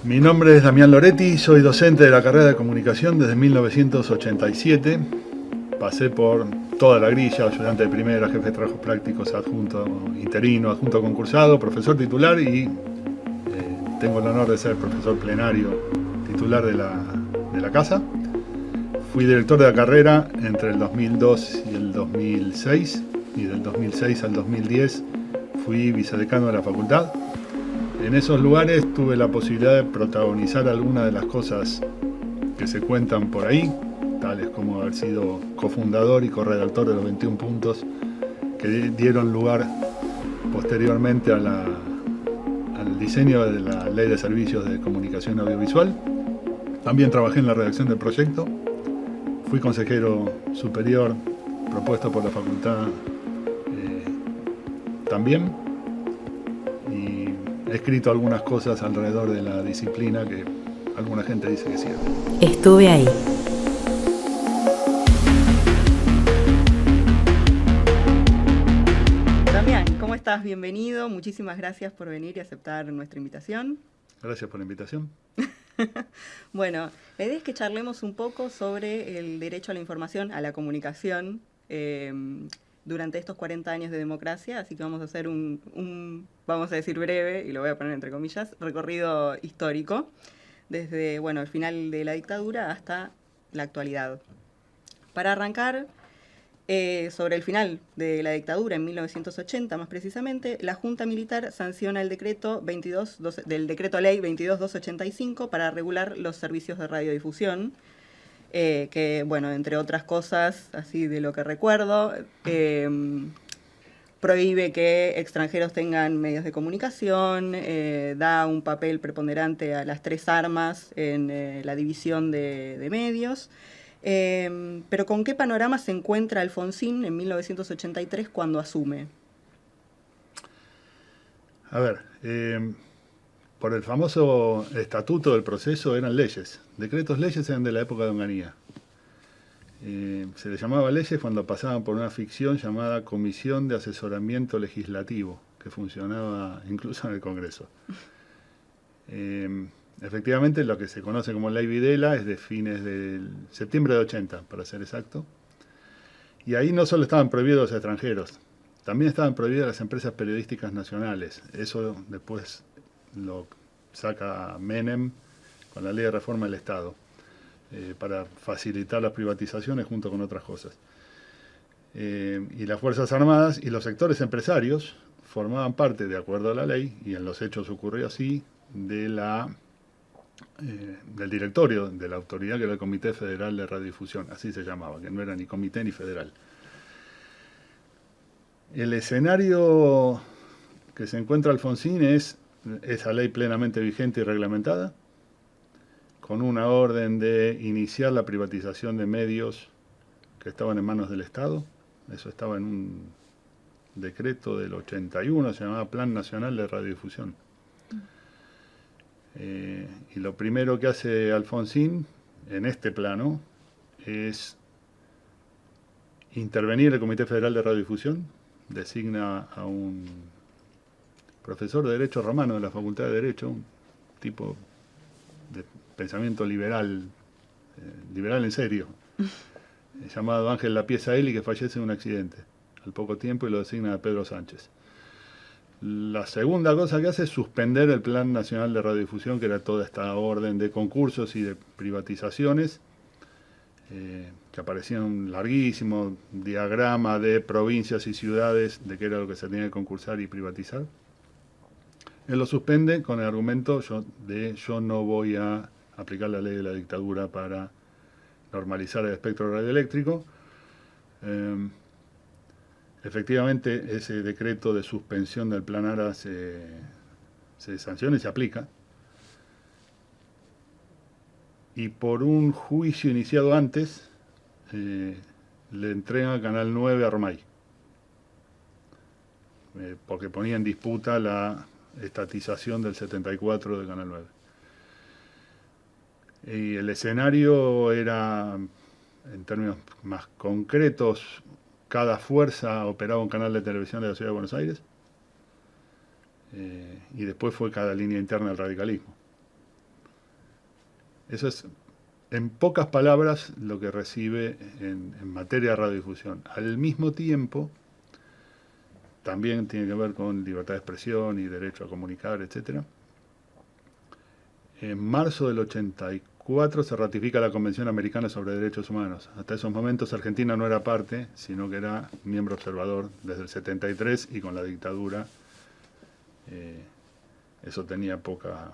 Mi nombre es Damián Loretti, soy docente de la carrera de comunicación desde 1987. Pasé por toda la grilla, ayudante de primera, jefe de trabajos prácticos, adjunto interino, adjunto concursado, profesor titular y tengo el honor de ser profesor plenario titular de la casa. Fui director de la carrera entre el 2002 y el 2006 y del 2006 al 2010 fui vicedecano de la facultad. En esos lugares tuve la posibilidad de protagonizar algunas de las cosas que se cuentan por ahí, tales como haber sido cofundador y corredactor de los 21 puntos que dieron lugar posteriormente al diseño de la Ley de Servicios de Comunicación Audiovisual. También trabajé en la redacción del proyecto, fui consejero superior propuesto por la facultad también, y he escrito algunas cosas alrededor de la disciplina que alguna gente dice que sirve. Estuve ahí. Damián, ¿cómo estás? Bienvenido. Muchísimas gracias por venir y aceptar nuestra invitación. Gracias por la invitación. Bueno, la idea es que charlemos un poco sobre el derecho a la información, a la comunicación, durante estos 40 años de democracia, así que vamos a hacer vamos a decir breve, y lo voy a poner entre comillas, recorrido histórico, desde, bueno, el final de la dictadura hasta la actualidad. Para arrancar, sobre el final de la dictadura, en 1980 más precisamente, la Junta Militar sanciona el decreto del Decreto Ley 22.285 para regular los servicios de radiodifusión, que, bueno, entre otras cosas, así de lo que recuerdo, prohíbe que extranjeros tengan medios de comunicación, da un papel preponderante a las tres armas en la división de medios. Pero ¿con qué panorama se encuentra Alfonsín en 1983 cuando asume? A ver, por el famoso estatuto del proceso eran leyes. Decretos leyes eran de la época de Onganía. Se les llamaba leyes cuando pasaban por una ficción llamada Comisión de Asesoramiento Legislativo, que funcionaba incluso en el Congreso. Efectivamente, lo que se conoce como Ley Videla es de fines del septiembre de 80, para ser exacto. Y ahí no solo estaban prohibidos los extranjeros, también estaban prohibidas las empresas periodísticas nacionales. Eso después lo saca Menem con la Ley de Reforma del Estado, para facilitar las privatizaciones junto con otras cosas. Y las Fuerzas Armadas y los sectores empresarios formaban parte, de acuerdo a la ley, y en los hechos ocurrió así, del directorio de la autoridad que era el Comité Federal de Radiodifusión, así se llamaba, que no era ni comité ni federal. El escenario que se encuentra Alfonsín es esa ley plenamente vigente y reglamentada, con una orden de iniciar la privatización de medios que estaban en manos del Estado. Eso estaba en un decreto del 81, se llamaba Plan Nacional de Radiodifusión. Y lo primero que hace Alfonsín en este plano es intervenir el Comité Federal de Radiodifusión, designa a un profesor de Derecho Romano de la Facultad de Derecho, un tipo de pensamiento liberal, liberal en serio, llamado Ángel Lapieza-Eli, que fallece en un accidente al poco tiempo, y lo designa a Pedro Sánchez. La segunda cosa que hace es suspender el Plan Nacional de Radiodifusión, que era toda esta orden de concursos y de privatizaciones, que aparecía en un larguísimo diagrama de provincias y ciudades de qué era lo que se tenía que concursar y privatizar. Él lo suspende con el argumento de yo no voy a aplicar la ley de la dictadura para normalizar el espectro radioeléctrico. Efectivamente, ese decreto de suspensión del Plan ARA se sanciona y se aplica. Y por un juicio iniciado antes, le entrega a Canal 9 a Romay, porque ponía en disputa la estatización del 74 de Canal 9. Y el escenario era, en términos más concretos, cada fuerza operaba un canal de televisión de la Ciudad de Buenos Aires, y después fue cada línea interna del radicalismo. Eso es, en pocas palabras, lo que recibe en materia de radiodifusión. Al mismo tiempo, también tiene que ver con libertad de expresión y derecho a comunicar, etc. En marzo del 84 se ratifica la Convención Americana sobre Derechos Humanos. Hasta esos momentos Argentina no era parte, sino que era miembro observador desde el 73 y con la dictadura eso tenía poca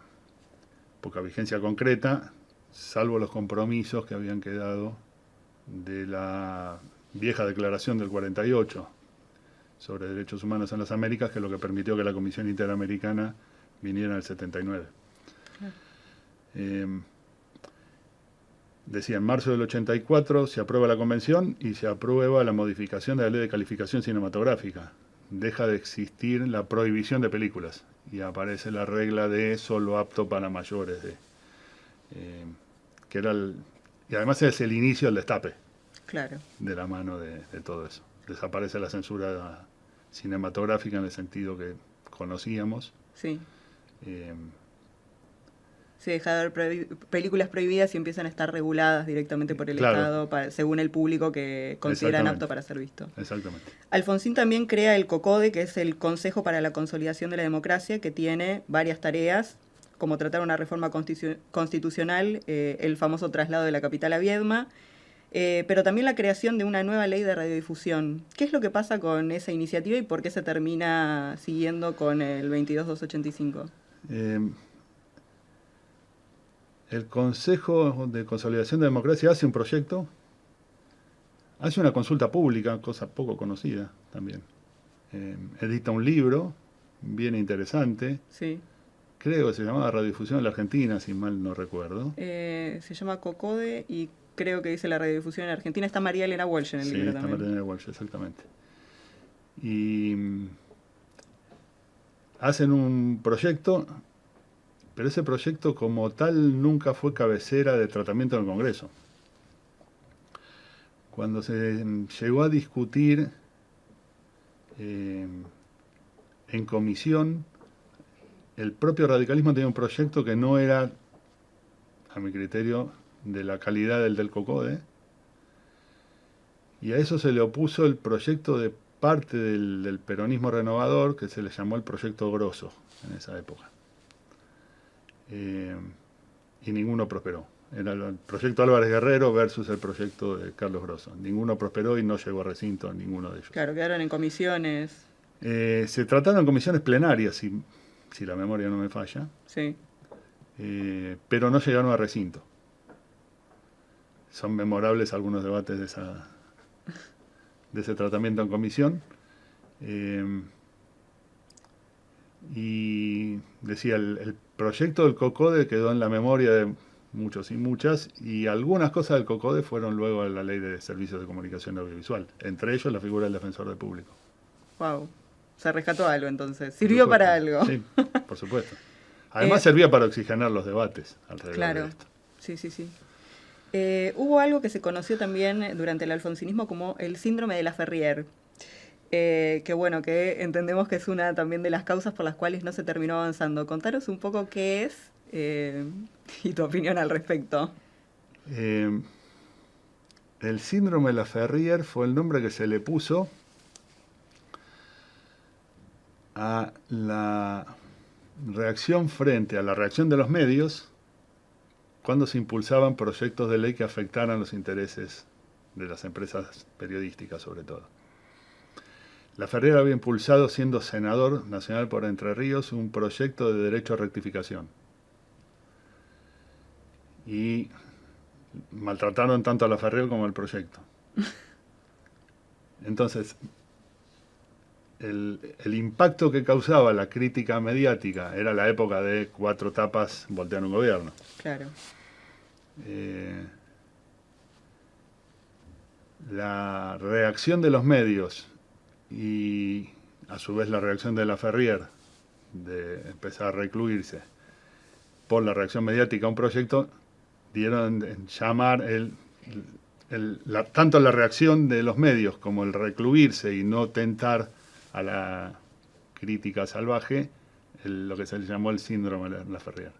vigencia concreta, salvo los compromisos que habían quedado de la vieja declaración del 48 sobre derechos humanos en las Américas, que es lo que permitió que la Comisión Interamericana viniera en el 79. Decía, en marzo del 84 se aprueba la convención y se aprueba la modificación de la ley de calificación cinematográfica. Deja de existir la prohibición de películas y aparece la regla de solo apto para mayores, que era y además es el inicio del destape. Claro. De la mano de todo eso. Desaparece la censura cinematográfica en el sentido que conocíamos. Sí. Se deja de haber películas prohibidas y empiezan a estar reguladas directamente por el Estado según el público que consideran apto para ser visto. Exactamente. Alfonsín también crea el COCODE, que es el Consejo para la Consolidación de la Democracia, que tiene varias tareas, como tratar una reforma constitucional, el famoso traslado de la capital a Viedma, pero también la creación de una nueva ley de radiodifusión. ¿Qué es lo que pasa con esa iniciativa y por qué se termina siguiendo con el 22285? El Consejo de Consolidación de la Democracia hace un proyecto, hace una consulta pública, cosa poco conocida también. Edita un libro, bien interesante. Sí. Creo que se llamaba Radiodifusión en la Argentina, si mal no recuerdo. Se llama COCODE y creo que dice la radiodifusión en Argentina. Está María Elena Walsh en el libro también. Sí, está María Elena Walsh, exactamente. Y hacen un proyecto, pero ese proyecto como tal nunca fue cabecera de tratamiento en el Congreso. Cuando se llegó a discutir en comisión, el propio radicalismo tenía un proyecto que no era, a mi criterio, de la calidad del COCODE, y a eso se le opuso el proyecto de parte del peronismo renovador, que se le llamó el proyecto Grosso en esa época. Y ninguno prosperó. Era el proyecto Álvarez Guerrero versus el proyecto de Carlos Grosso. Ninguno prosperó y no llegó a recinto ninguno de ellos. Claro, quedaron en comisiones. Se trataron en comisiones plenarias, si la memoria no me falla. Sí. Pero no llegaron a recinto. Son memorables algunos debates de ese tratamiento en comisión. Y decía, el proyecto del COCODE quedó en la memoria de muchos y muchas, y algunas cosas del COCODE fueron luego a la Ley de Servicios de Comunicación Audiovisual, entre ellos la figura del defensor del público. Wow, se rescató algo entonces, sirvió para algo. Sí, por supuesto. Además servía para oxigenar los debates alrededor de esto. Sí. Hubo algo que se conoció también durante el alfonsinismo como el síndrome de la Ferrier. Que entendemos que es una también de las causas por las cuales no se terminó avanzando. Contaros un poco qué es y tu opinión al respecto. El síndrome de la Ferrier fue el nombre que se le puso a la reacción frente a la reacción de los medios cuando se impulsaban proyectos de ley que afectaran los intereses de las empresas periodísticas, sobre todo. La Ferrier había impulsado, siendo senador nacional por Entre Ríos, un proyecto de derecho a rectificación. Y maltrataron tanto a la Ferrier como al proyecto. Entonces, el impacto que causaba la crítica mediática era la época de 4 tapas voltean un gobierno. Claro. La reacción de los medios y a su vez la reacción de la Ferrier de empezar a recluirse por la reacción mediática a un proyecto dieron en llamar tanto la reacción de los medios como el recluirse y no tentar a la crítica salvaje, lo que se le llamó el síndrome de la Ferrier.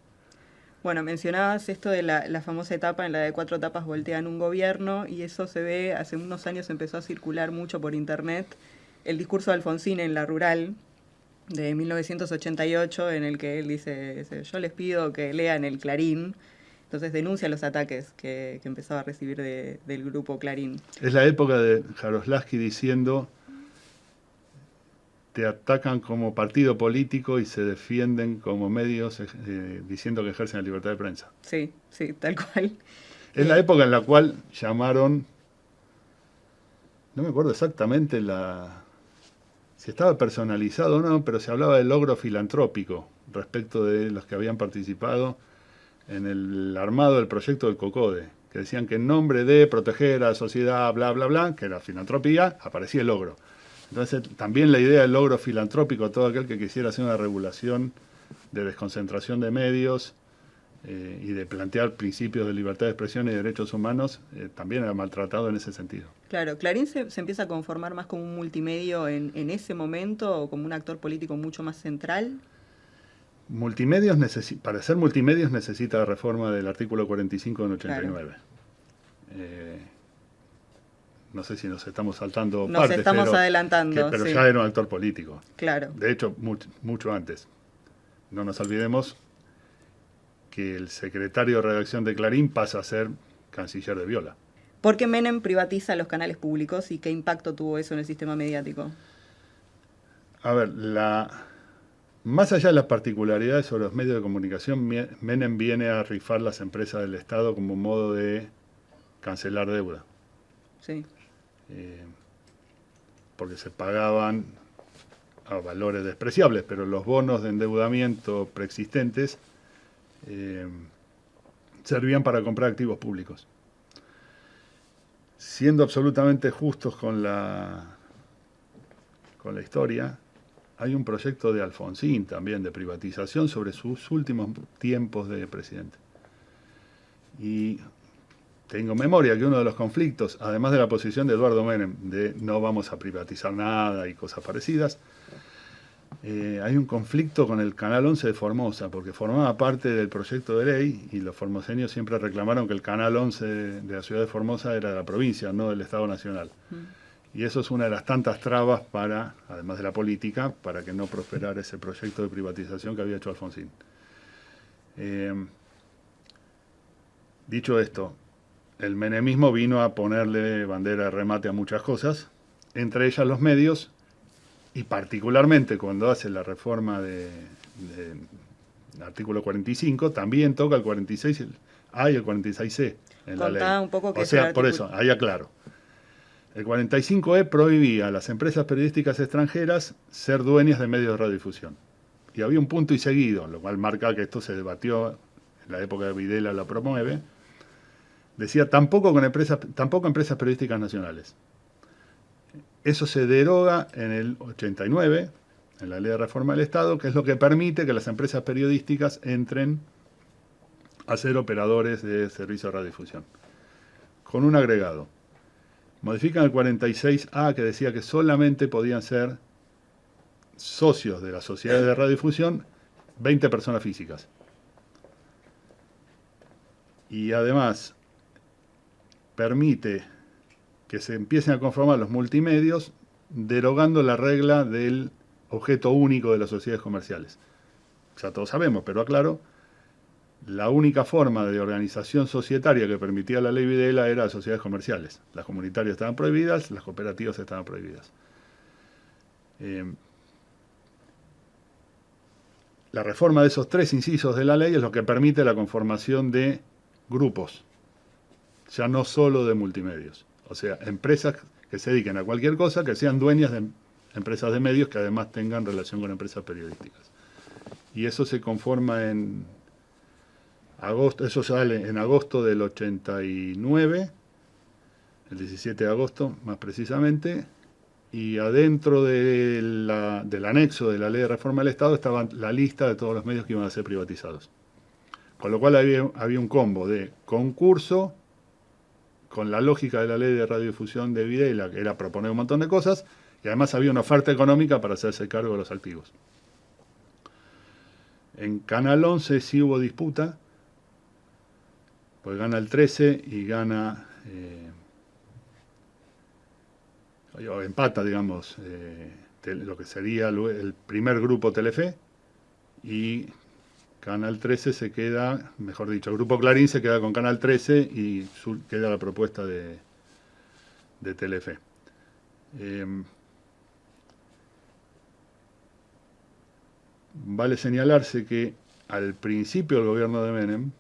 Bueno, mencionabas esto de la famosa etapa en la de 4 etapas voltean un gobierno, y eso se ve, hace unos años empezó a circular mucho por internet el discurso de Alfonsín en La Rural de 1988, en el que él dice, yo les pido que lean el Clarín. Entonces denuncia los ataques que empezaba a recibir del grupo Clarín. Es la época de Jaroslavsky diciendo: te atacan como partido político y se defienden como medios, diciendo que ejercen la libertad de prensa. Sí, sí, tal cual. Es la época en la cual llamaron, no me acuerdo exactamente si estaba personalizado o no, pero se hablaba del logro filantrópico respecto de los que habían participado en el armado del proyecto del COCODE, que decían que en nombre de proteger a la sociedad, bla, bla, bla, que era filantropía, aparecía el logro. Entonces, también la idea del logro filantrópico, todo aquel que quisiera hacer una regulación de desconcentración de medios y de plantear principios de libertad de expresión y derechos humanos, también era maltratado en ese sentido. Claro, Clarín se empieza a conformar más como un multimedio en ese momento, o como un actor político mucho más central. Multimedios para ser multimedios necesita la reforma del artículo 45 del 89. Claro. No sé si nos estamos saltando nos partes, estamos adelantando. Pero sí, ya era un actor político. Claro. De hecho, mucho antes. No nos olvidemos que el secretario de redacción de Clarín pasa a ser canciller de Viola. ¿Por qué Menem privatiza los canales públicos y qué impacto tuvo eso en el sistema mediático? A ver, más allá de las particularidades sobre los medios de comunicación, Menem viene a rifar las empresas del Estado como un modo de cancelar deuda. Sí. Porque se pagaban a valores despreciables, pero los bonos de endeudamiento preexistentes servían para comprar activos públicos. Siendo absolutamente justos con la historia, hay un proyecto de Alfonsín también de privatización sobre sus últimos tiempos de presidente. Y tengo memoria que uno de los conflictos, además de la posición de Eduardo Menem, de no vamos a privatizar nada y cosas parecidas, hay un conflicto con el Canal 11 de Formosa, porque formaba parte del proyecto de ley y los formoseños siempre reclamaron que el Canal 11 de la ciudad de Formosa era de la provincia, no del Estado Nacional. Y eso es una de las tantas trabas para, además de la política, para que no prosperara ese proyecto de privatización que había hecho Alfonsín. Dicho esto, el menemismo vino a ponerle bandera de remate a muchas cosas, entre ellas los medios, y particularmente cuando hace la reforma del artículo 45, también toca el 46A y el 46C en la ley. Un poco que o sea, por eso, ahí aclaro. El 45E prohibía a las empresas periodísticas extranjeras ser dueñas de medios de radiodifusión. Y había un punto y seguido, lo cual marca que esto se debatió en la época de Videla, lo promueve. Decía, tampoco empresas periodísticas nacionales. Eso se deroga en el 89, en la Ley de Reforma del Estado, que es lo que permite que las empresas periodísticas entren a ser operadores de servicio de radiodifusión. Con un agregado. Modifican el 46A, que decía que solamente podían ser socios de las sociedades de radiodifusión 20 personas físicas. Y además permite que se empiecen a conformar los multimedios derogando la regla del objeto único de las sociedades comerciales. Ya todos sabemos, pero aclaro, la única forma de organización societaria que permitía la ley Videla era las sociedades comerciales. Las comunitarias estaban prohibidas, las cooperativas estaban prohibidas. La reforma de esos 3 incisos de la ley es lo que permite la conformación de grupos, ya no solo de multimedios. O sea, empresas que se dediquen a cualquier cosa, que sean dueñas de empresas de medios que además tengan relación con empresas periodísticas. Y eso se conforma en agosto, eso sale en agosto del 89, el 17 de agosto más precisamente, y adentro del anexo de la Ley de Reforma del Estado estaba la lista de todos los medios que iban a ser privatizados. Con lo cual había un combo de concurso, con la lógica de la Ley de Radiodifusión de Videla, que era proponer un montón de cosas, y además había una oferta económica para hacerse cargo de los activos. En Canal 11 sí hubo disputa, pues gana el 13 y gana, o empata, digamos, lo que sería el primer grupo Telefe, y Canal 13 se queda, mejor dicho, el grupo Clarín se queda con Canal 13 y queda la propuesta de Telefe. Vale señalarse que al principio del gobierno de Menem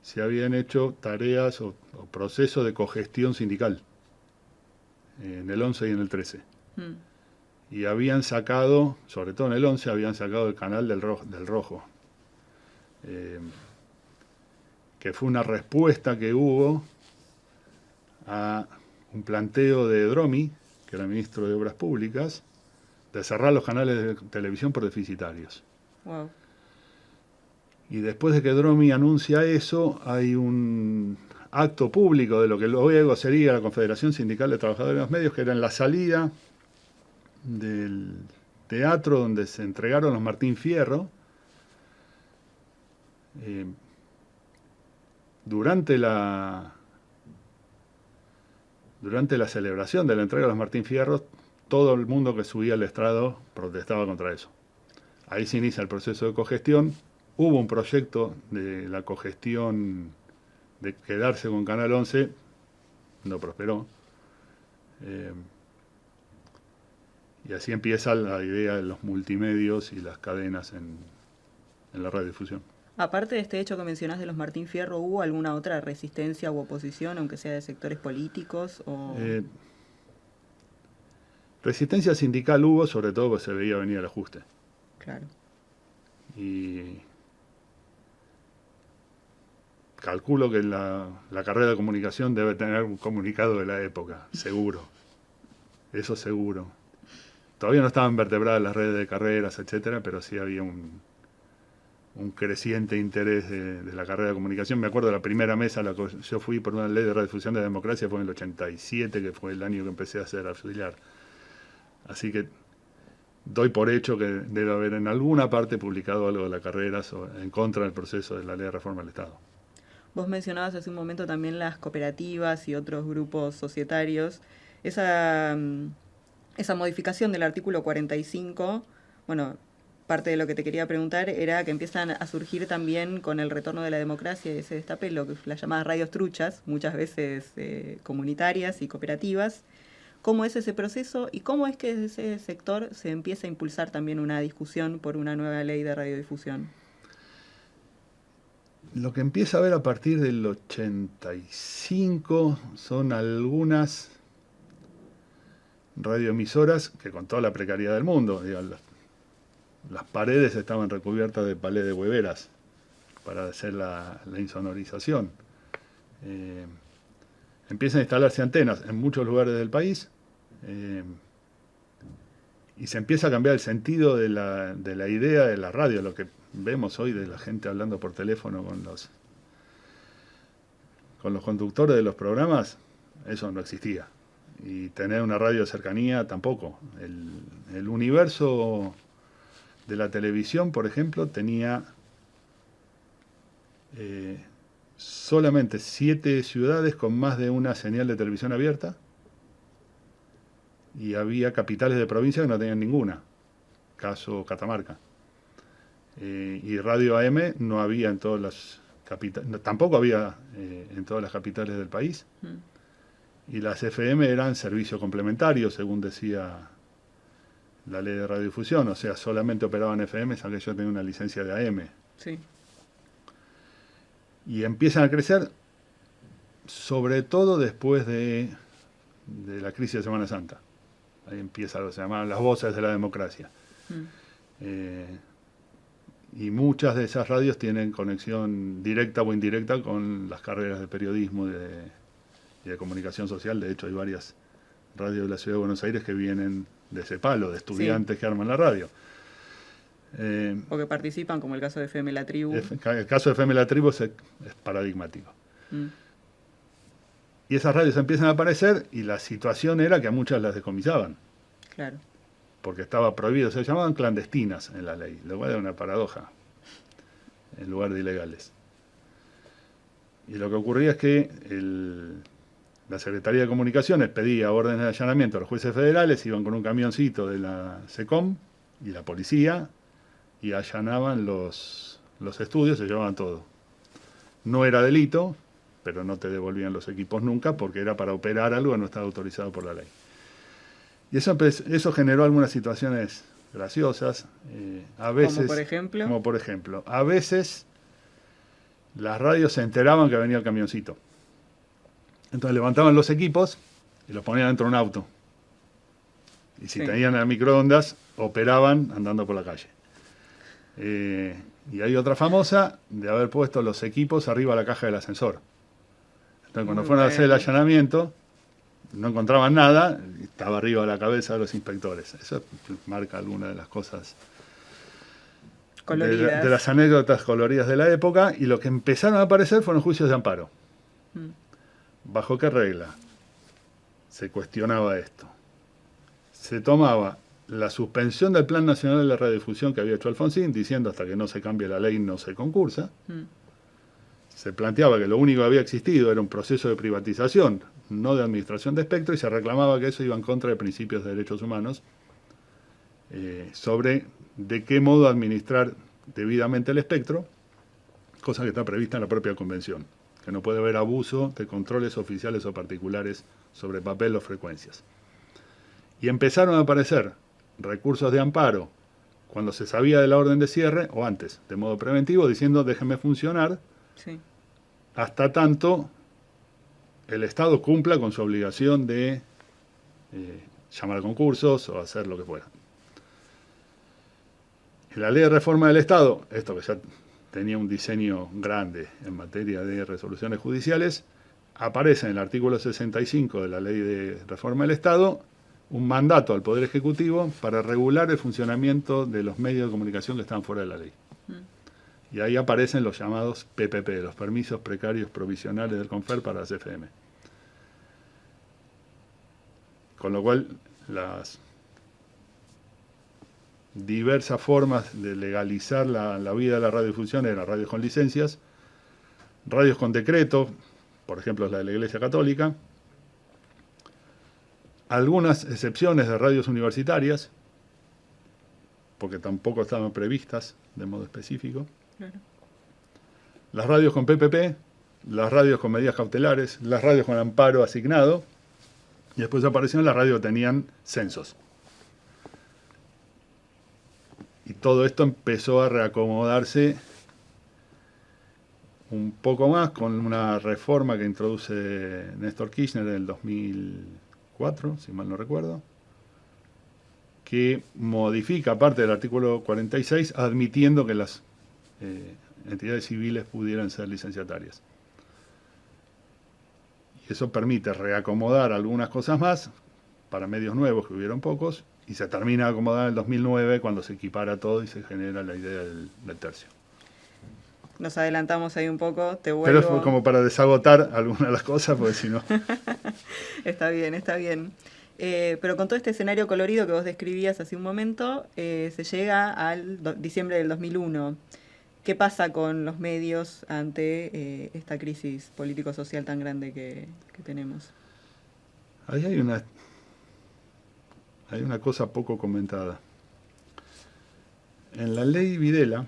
se habían hecho tareas o procesos de cogestión sindical en el 11 y en el 13. Y habían sacado, sobre todo en el 11, habían sacado el canal del Rojo. Que fue una respuesta que hubo a un planteo de Dromi, que era ministro de Obras Públicas, de cerrar los canales de televisión por deficitarios. Wow. Y después de que Dromi anuncia eso, hay un acto público de lo que luego sería la Confederación Sindical de Trabajadores de los Medios, que era en la salida del teatro donde se entregaron los Martín Fierro. Durante la celebración de la entrega de los Martín Fierro, todo el mundo que subía al estrado protestaba contra eso. Ahí se inicia el proceso de cogestión. Hubo un proyecto de la cogestión de quedarse con Canal 11, no prosperó. Y así empieza la idea de los multimedios y las cadenas en la radiodifusión. Aparte de este hecho que mencionás de los Martín Fierro, ¿hubo alguna otra resistencia u oposición, aunque sea de sectores políticos? Resistencia sindical hubo, sobre todo porque se veía venir el ajuste. Claro. Y calculo que la carrera de comunicación debe tener un comunicado de la época, seguro. Eso seguro. Todavía no estaban vertebradas las redes de carreras, etcétera, pero sí había un creciente interés de la carrera de comunicación. Me acuerdo de la primera mesa a la que yo fui por una ley de radiodifusión de democracia, fue en el 87, que fue el año que empecé a ser auxiliar. Así que doy por hecho que debe haber en alguna parte publicado algo de la carrera en contra del proceso de la ley de reforma del Estado. Vos mencionabas hace un momento también las cooperativas y otros grupos societarios. Esa modificación del artículo 45, bueno, parte de lo que te quería preguntar era que empiezan a surgir también con el retorno de la democracia y ese destape, lo que las llamadas radios truchas, muchas veces comunitarias y cooperativas. ¿Cómo es ese proceso y cómo es que desde ese sector se empieza a impulsar también una discusión por una nueva ley de radiodifusión? Lo que empieza a ver a partir del 85 son algunas radioemisoras que, con toda la precariedad del mundo, digamos, las paredes estaban recubiertas de palés de hueveras para hacer la insonorización. Empiezan a instalarse antenas en muchos lugares del país y se empieza a cambiar el sentido de la idea de la radio, lo que vemos hoy de la gente hablando por teléfono con los conductores de los programas. Eso no existía. Y tener una radio de cercanía tampoco. El universo de la televisión, por ejemplo, tenía solamente 7 ciudades con más de una señal de televisión abierta, y había capitales de provincia que no tenían ninguna, caso Catamarca. Y radio AM no había en todas las capitales, tampoco había en todas las capitales del país. Y las FM eran servicio complementario, según decía la ley de radiodifusión, o sea, solamente operaban FM, aunque yo tenía una licencia de AM. Sí. Y empiezan a crecer, sobre todo después de la crisis de Semana Santa. Ahí empieza lo que se llamaban las voces de la democracia. Y muchas de esas radios tienen conexión directa o indirecta con las carreras de periodismo y de comunicación social. De hecho, hay varias radios de la Ciudad de Buenos Aires que vienen de ese palo, de estudiantes sí, que arman la radio. O que participan, como el caso de FM La Tribu. El caso de FM La Tribu es paradigmático. Y esas radios empiezan a aparecer y la situación era que a muchas las decomisaban. Claro. Porque estaba prohibido, se llamaban clandestinas en la ley, lo cual era una paradoja, en lugar de ilegales. Y lo que ocurría es que la Secretaría de Comunicaciones pedía órdenes de allanamiento a los jueces federales, iban con un camioncito de la SECOM y la policía y allanaban los estudios, se llevaban todo. No era delito, pero no te devolvían los equipos nunca porque era para operar algo que no estaba autorizado por la ley. Y eso generó algunas situaciones graciosas. A veces, como por ejemplo, a veces las radios se enteraban que venía el camioncito. Entonces levantaban los equipos y los ponían dentro de un auto. Y si tenían el microondas, operaban andando por la calle. Y hay otra famosa de haber puesto los equipos arriba de la caja del ascensor. Entonces cuando fueron a hacer el allanamiento, no encontraban nada, estaba arriba de la cabeza de los inspectores. Eso marca alguna de las cosas de las anécdotas coloridas de la época. Y lo que empezaron a aparecer fueron juicios de amparo. ¿Bajo qué regla se cuestionaba esto? Se tomaba la suspensión del Plan Nacional de la Radiodifusión que había hecho Alfonsín, diciendo hasta que no se cambie la ley no se concursa. Se planteaba que lo único que había existido era un proceso de privatización, no de administración de espectro, y se reclamaba que eso iba en contra de principios de derechos humanos sobre de qué modo administrar debidamente el espectro, cosa que está prevista en la propia Convención, que no puede haber abuso de controles oficiales o particulares sobre papel o frecuencias. Y empezaron a aparecer recursos de amparo cuando se sabía de la orden de cierre, o antes, de modo preventivo, diciendo déjenme funcionar hasta tanto el Estado cumpla con su obligación de llamar a concursos o hacer lo que fuera. En la ley de reforma del Estado, esto que ya tenía un diseño grande en materia de resoluciones judiciales, aparece en el artículo 65 de la ley de reforma del Estado un mandato al Poder Ejecutivo para regular el funcionamiento de los medios de comunicación que están fuera de la ley. Y ahí aparecen los llamados PPP, los permisos precarios provisionales del CONFER para las FM. Con lo cual, las diversas formas de legalizar la vida de la radiodifusión eran radios con licencias, radios con decreto, por ejemplo la de la Iglesia Católica, algunas excepciones de radios universitarias, porque tampoco estaban previstas de modo específico, las radios con PPP, las radios con medidas cautelares, las radios con amparo asignado, y después aparecieron las radios que tenían censos. Y todo esto empezó a reacomodarse un poco más con una reforma que introduce Néstor Kirchner en el 2004, si mal no recuerdo, que modifica parte del artículo 46 admitiendo que las entidades civiles pudieran ser licenciatarias. Y eso permite reacomodar algunas cosas más para medios nuevos, que hubieron pocos, y se termina de acomodar en el 2009 cuando se equipara todo y se genera la idea del tercio. Nos adelantamos ahí un poco, te vuelvo... Pero fue como para desagotar algunas de las cosas, porque si no... Está bien, está bien. Pero con todo este escenario colorido que vos describías hace un momento, se llega al diciembre del 2001. ¿Qué pasa con los medios ante esta crisis político-social tan grande que tenemos? Ahí hay una cosa poco comentada. En la ley Videla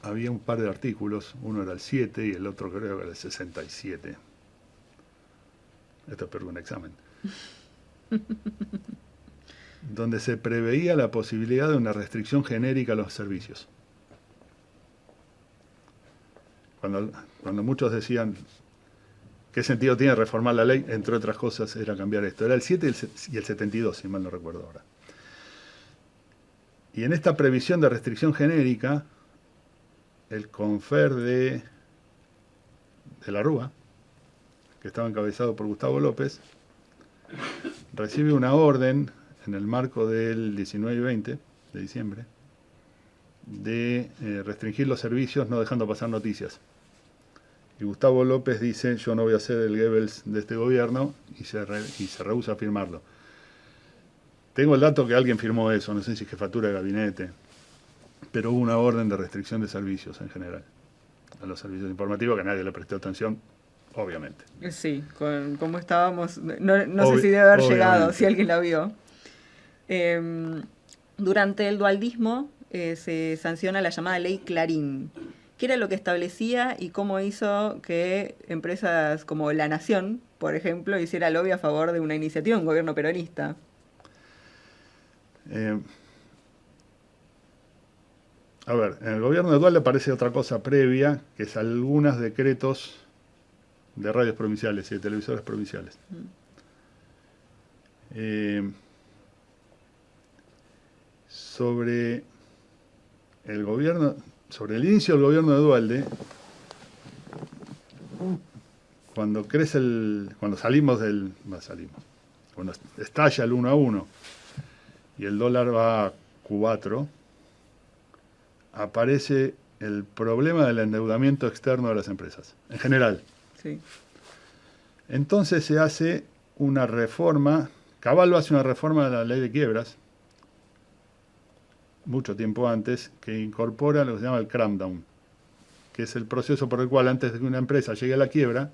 había un par de artículos, uno era el 7 y el otro creo que era el 67. Esto es por un examen. Donde se preveía la posibilidad de una restricción genérica a los servicios. Cuando muchos decían qué sentido tiene reformar la ley, entre otras cosas era cambiar esto. Era el 7 y el 72, si mal no recuerdo ahora. Y en esta previsión de restricción genérica, el CONFER de la Rúa, que estaba encabezado por Gustavo López, recibe una orden en el marco del 19 y 20 de diciembre de restringir los servicios no dejando pasar noticias. Y Gustavo López dice, yo no voy a ser el Goebbels de este gobierno, y se rehúsa a firmarlo. Tengo el dato que alguien firmó eso, no sé si jefatura de gabinete, pero hubo una orden de restricción de servicios en general. a los servicios informativos, que nadie le prestó atención, obviamente. Sí, como estábamos, no sé si debe haber llegado, si alguien la vio. Durante el dualdismo se sanciona la llamada Ley Clarín. ¿Qué era lo que establecía y cómo hizo que empresas como La Nación, por ejemplo, hiciera lobby a favor de una iniciativa de un gobierno peronista? A ver, en el gobierno de Dualde aparece otra cosa previa, que es algunos decretos de radios provinciales y de televisores provinciales. Sobre el inicio del gobierno de Dualde, cuando estalla el 1 a 1 y el dólar va a 4, aparece el problema del endeudamiento externo de las empresas, en general. Sí. Entonces se hace una reforma, Caballo hace una reforma de la ley de quiebras, mucho tiempo antes, que incorpora lo que se llama el cramdown, que es el proceso por el cual antes de que una empresa llegue a la quiebra,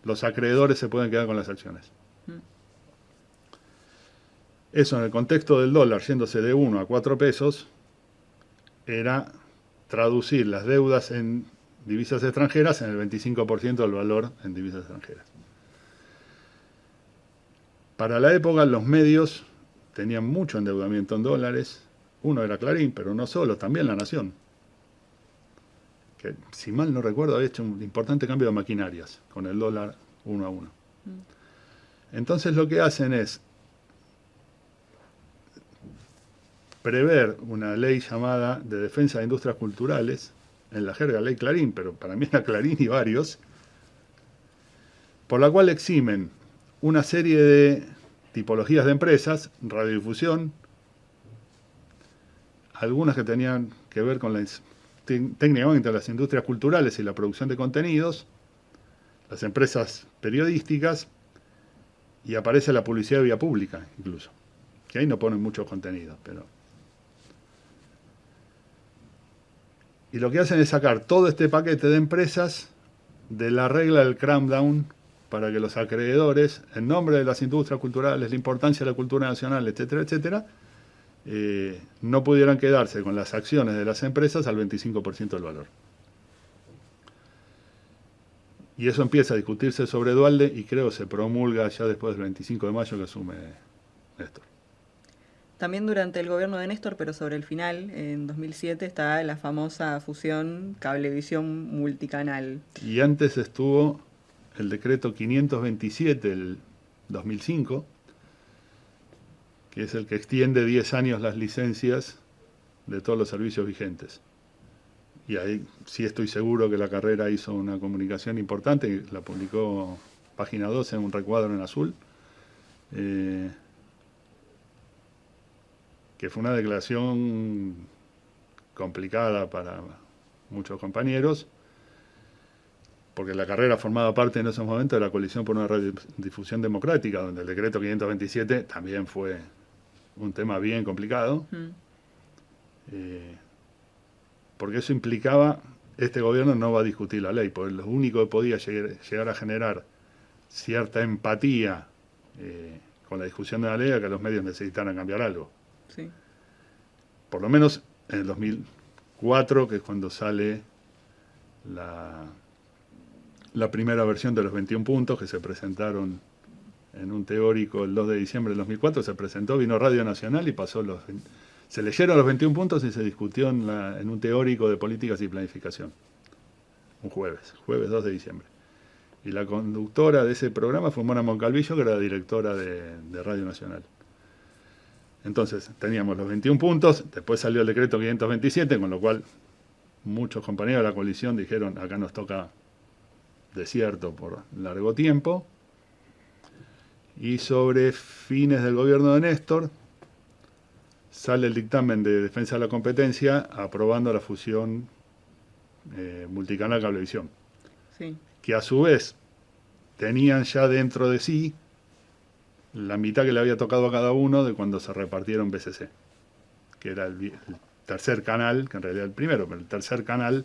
los acreedores se pueden quedar con las acciones. Eso en el contexto del dólar yéndose de 1 a 4 pesos, era traducir las deudas en divisas extranjeras en el 25% del valor en divisas extranjeras. Para la época los medios tenían mucho endeudamiento en dólares. Uno era Clarín, pero no solo, también La Nación, que si mal no recuerdo había hecho un importante cambio de maquinarias con el dólar 1 a 1. Entonces lo que hacen es prever una ley llamada de defensa de industrias culturales, en la jerga ley Clarín, pero para mí era Clarín y varios, por la cual eximen una serie de tipologías de empresas, radiodifusión, algunas que tenían que ver con técnicamente las industrias culturales y la producción de contenidos, las empresas periodísticas, y aparece la publicidad de vía pública incluso, que ahí no ponen muchos contenidos, pero... Y lo que hacen es sacar todo este paquete de empresas de la regla del cramdown para que los acreedores, en nombre de las industrias culturales, la importancia de la cultura nacional, etcétera, etcétera, no pudieran quedarse con las acciones de las empresas al 25% del valor. Y eso empieza a discutirse sobre Dualde y creo se promulga ya después del 25 de mayo que asume Néstor. También durante el gobierno de Néstor, pero sobre el final, en 2007, está la famosa fusión Cablevisión Multicanal. Y antes estuvo el decreto 527 del 2005, que es el que extiende 10 años las licencias de todos los servicios vigentes. Y ahí sí estoy seguro que la carrera hizo una comunicación importante, la publicó Página 12 en un recuadro en azul, que fue una declaración complicada para muchos compañeros, porque la carrera formaba parte en esos momentos de la Coalición por una Radiodifusión Democrática, donde el decreto 527 también fue un tema bien complicado, porque eso implicaba, este gobierno no va a discutir la ley, porque lo único que podía llegar a generar cierta empatía con la discusión de la ley era que los medios necesitaran cambiar algo. Sí. Por lo menos en el 2004, que es cuando sale la primera versión de los 21 puntos que se presentaron en un teórico el 2 de diciembre del 2004, se presentó, vino Radio Nacional y pasó se leyeron los 21 puntos y se discutió en un teórico de políticas y planificación. Un jueves 2 de diciembre. Y la conductora de ese programa fue Mona Moncalvillo, que era directora de Radio Nacional. Entonces, teníamos los 21 puntos, después salió el decreto 527, con lo cual muchos compañeros de la coalición dijeron, acá nos toca desierto por largo tiempo. Y sobre fines del gobierno de Néstor, sale el dictamen de defensa de la competencia aprobando la fusión Multicanal Cablevisión. Sí. Que a su vez tenían ya dentro de sí la mitad que le había tocado a cada uno de cuando se repartieron BCC, que era el tercer canal, que en realidad el primero, pero el tercer canal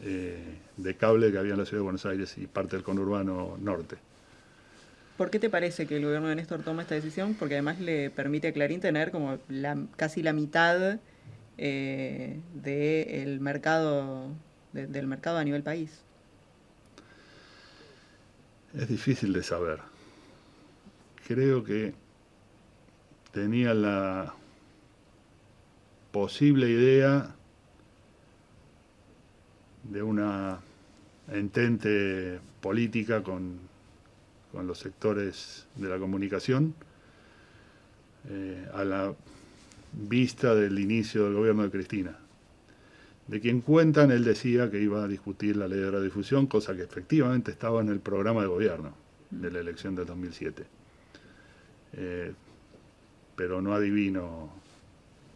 de cable que había en la ciudad de Buenos Aires y parte del conurbano norte. ¿Por qué te parece que el gobierno de Néstor toma esta decisión? Porque además le permite a Clarín tener como casi la mitad del mercado a nivel país. Es difícil de saber. Creo que tenía la posible idea de una entente política con los sectores de la comunicación a la vista del inicio del gobierno de Cristina. De quien cuentan, él decía que iba a discutir la ley de radiodifusión, cosa que efectivamente estaba en el programa de gobierno de la elección del 2007. Pero no adivino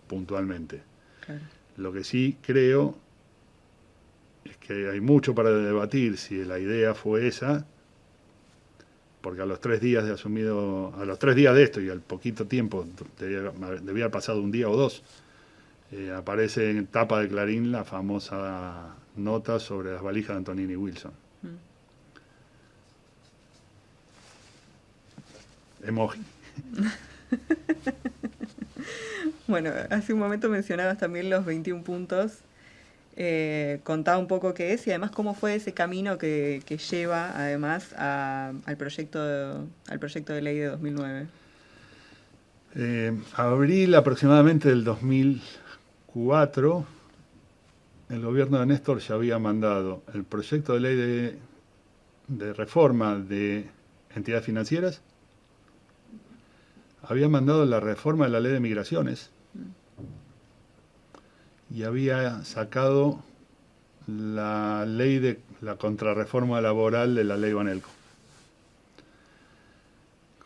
puntualmente. Claro. Lo que sí creo es que hay mucho para debatir si la idea fue esa, porque a los 3 días de asumido, a los 3 días de esto y al poquito tiempo, debía haber pasado un día o 2, aparece en tapa de Clarín la famosa nota sobre las valijas de Antonini Wilson. Emoji. Bueno, hace un momento mencionabas también los 21 puntos. Contá un poco qué es y además cómo fue ese camino que lleva además al proyecto de ley de 2009. Abril aproximadamente del 2004, el gobierno de Néstor ya había mandado el proyecto de ley de reforma de entidades financieras, había mandado la reforma de la ley de migraciones y había sacado la ley de la contrarreforma laboral de la ley Banelco.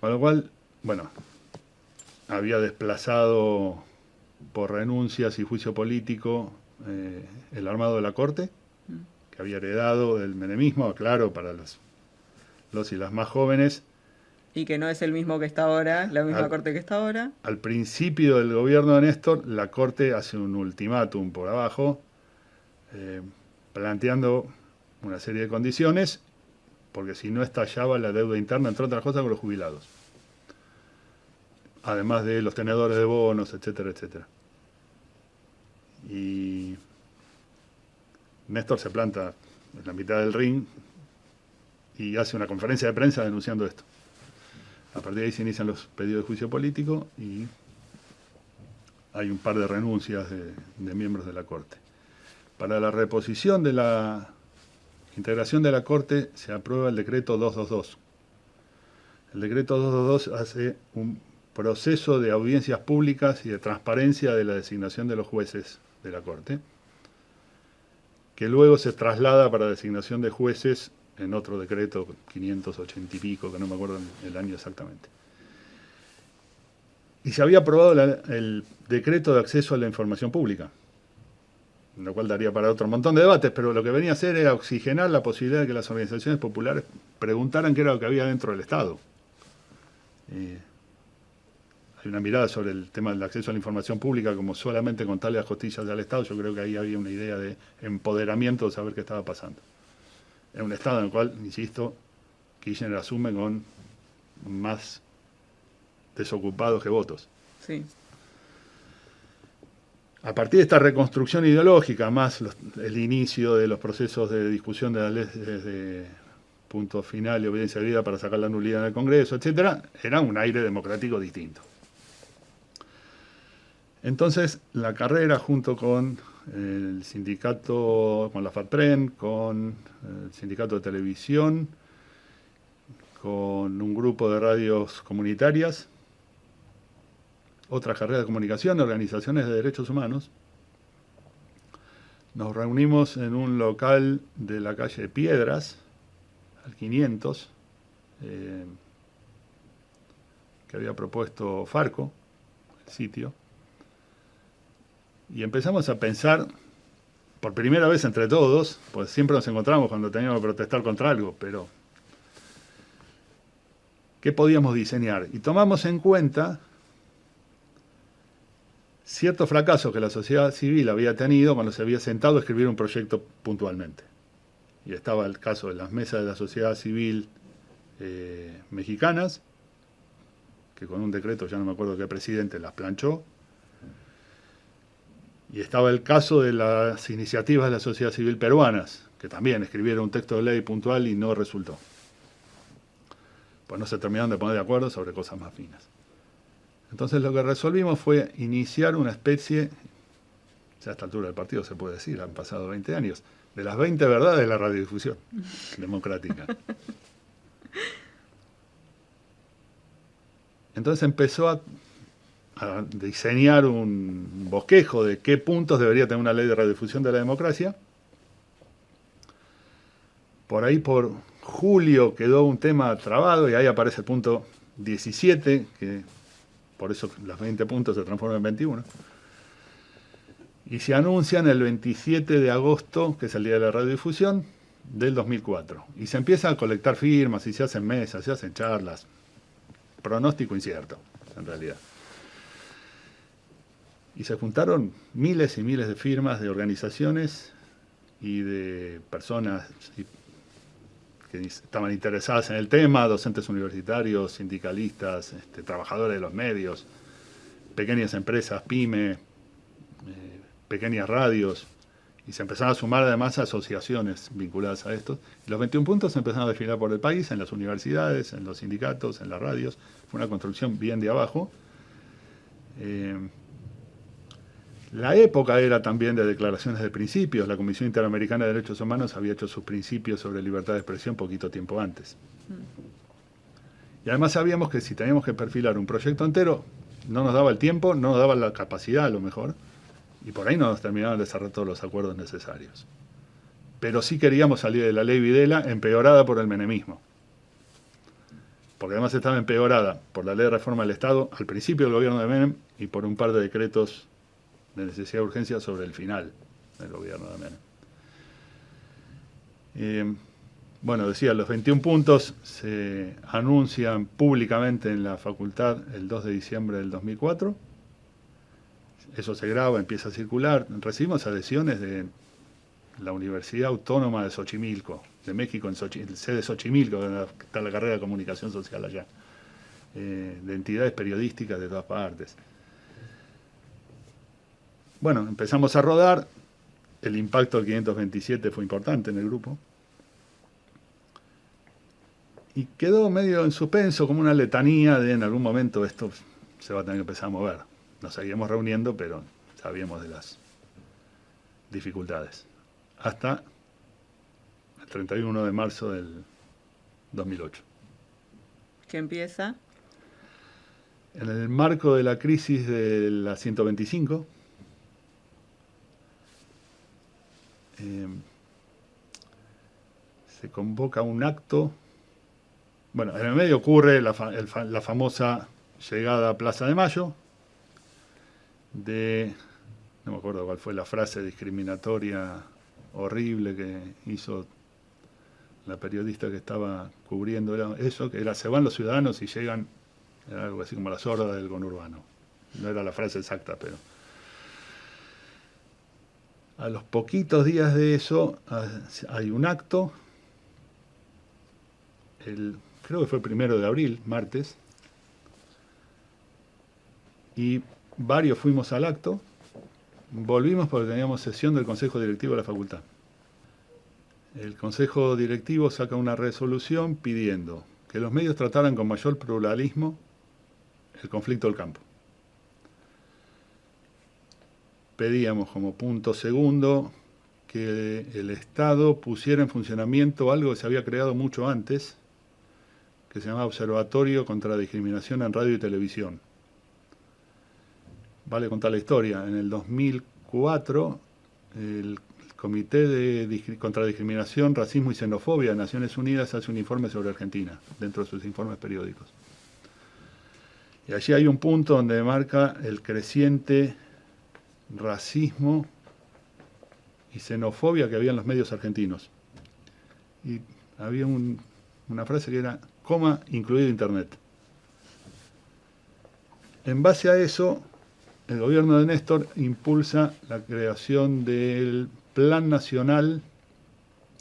Con lo cual, bueno, había desplazado por renuncias y juicio político el armado de la Corte, que había heredado del menemismo, claro, para los y las más jóvenes. Y que no es el mismo que está ahora, la misma Corte que está ahora. Al principio del gobierno de Néstor, la Corte hace un ultimátum por abajo, planteando una serie de condiciones, porque si no estallaba la deuda interna, entre otras cosas, con los jubilados. Además de los tenedores de bonos, etcétera, etcétera. Y Néstor se planta en la mitad del ring y hace una conferencia de prensa denunciando esto. A partir de ahí se inician los pedidos de juicio político y hay un par de renuncias de miembros de la Corte. Para la reposición de la integración de la Corte se aprueba el decreto 222. El decreto 222 hace un proceso de audiencias públicas y de transparencia de la designación de los jueces de la Corte, que luego se traslada para designación de jueces en otro decreto 580 y pico, que no me acuerdo el año exactamente. Y se había aprobado el decreto de acceso a la información pública, lo cual daría para otro montón de debates, pero lo que venía a hacer era oxigenar la posibilidad de que las organizaciones populares preguntaran qué era lo que había dentro del Estado. Hay una mirada sobre el tema del acceso a la información pública como solamente contarle las costillas al Estado. Yo creo que ahí había una idea de empoderamiento de saber qué estaba pasando. En un Estado en el cual, insisto, Kirchner asume con más desocupados que votos. Sí. A partir de esta reconstrucción ideológica, más el inicio de los procesos de discusión de las leyes de punto final y obediencia debida para sacar la nulidad en el Congreso, etcétera, era un aire democrático distinto. Entonces, la carrera junto con el sindicato, con la FATPREN, con el sindicato de televisión, con un grupo de radios comunitarias, otras carreras de comunicación, organizaciones de derechos humanos, nos reunimos en un local de la calle Piedras, al 500, que había propuesto Farco, el sitio, y empezamos a pensar, por primera vez entre todos, pues siempre nos encontramos cuando teníamos que protestar contra algo, pero ¿qué podíamos diseñar? Y tomamos en cuenta ciertos fracasos que la sociedad civil había tenido cuando se había sentado a escribir un proyecto puntualmente. Y estaba el caso de las mesas de la sociedad civil mexicanas, que con un decreto, ya no me acuerdo qué presidente, las planchó. Y estaba el caso de las iniciativas de la sociedad civil peruanas, que también escribieron un texto de ley puntual y no resultó. Pues no se terminaron de poner de acuerdo sobre cosas más finas. Entonces lo que resolvimos fue iniciar una especie, ya a esta altura del partido se puede decir, han pasado 20 años, de las 20 verdades de la radiodifusión democrática. Entonces empezó a diseñar un bosquejo de qué puntos debería tener una ley de radiodifusión de la democracia. Por ahí por julio quedó un tema trabado y ahí aparece el punto 17, que por eso los 20 puntos se transforman en 21. Y se anuncian el 27 de agosto, que es el día de la radiodifusión, del 2004. Y se empieza a colectar firmas y se hacen mesas, se hacen charlas. Pronóstico incierto, en realidad. Y se juntaron miles y miles de firmas de organizaciones y de personas que estaban interesadas en el tema, docentes universitarios, sindicalistas, trabajadores de los medios, pequeñas empresas, pyme, pequeñas radios, y se empezaron a sumar además asociaciones vinculadas a esto. Y los 21 puntos se empezaron a desfilar por el país, en las universidades, en los sindicatos, en las radios. Fue una construcción bien de abajo. La época era también de declaraciones de principios. La Comisión Interamericana de Derechos Humanos había hecho sus principios sobre libertad de expresión poquito tiempo antes. Y además sabíamos que si teníamos que perfilar un proyecto entero, no nos daba el tiempo, no nos daba la capacidad a lo mejor, y por ahí no nos terminaban de cerrar todos los acuerdos necesarios. Pero sí queríamos salir de la ley Videla empeorada por el menemismo. Porque además estaba empeorada por la ley de reforma del Estado al principio del gobierno de Menem y por un par de decretos de necesidad de urgencia sobre el final del gobierno de Menem. Bueno, decía, los 21 puntos se anuncian públicamente en la facultad el 2 de diciembre del 2004. Eso se graba, empieza a circular. Recibimos adhesiones de la Universidad Autónoma de Xochimilco, de México, en sede de Xochimilco, donde está la carrera de comunicación social allá, de entidades periodísticas de todas partes. Bueno, empezamos a rodar. El impacto del 527 fue importante en el grupo. Y quedó medio en suspenso, como una letanía de en algún momento esto se va a tener que empezar a mover. Nos seguíamos reuniendo, pero sabíamos de las dificultades. Hasta el 31 de marzo del 2008. ¿Qué empieza? En el marco de la crisis de la 125, se convoca un acto. Bueno, en el medio ocurre la famosa llegada a Plaza de Mayo de, no me acuerdo cuál fue la frase discriminatoria horrible que hizo la periodista que estaba cubriendo eso, que era: se van los ciudadanos y llegan, era algo así como la sorda del conurbano. No era la frase exacta, pero a los poquitos días de eso hay un acto, creo que fue el 1 de abril, martes, y varios fuimos al acto. Volvimos porque teníamos sesión del Consejo Directivo de la Facultad. El Consejo Directivo saca una resolución pidiendo que los medios trataran con mayor pluralismo el conflicto del campo. Pedíamos como punto segundo que el Estado pusiera en funcionamiento algo que se había creado mucho antes, que se llama Observatorio contra la Discriminación en Radio y Televisión. Vale contar la historia. En el 2004, el Comité contra la Discriminación, Racismo y Xenofobia de Naciones Unidas hace un informe sobre Argentina, dentro de sus informes periódicos. Y allí hay un punto donde marca el creciente racismo y xenofobia que había en los medios argentinos. Y había una frase que era, coma, incluido Internet. En base a eso, el gobierno de Néstor impulsa la creación del Plan Nacional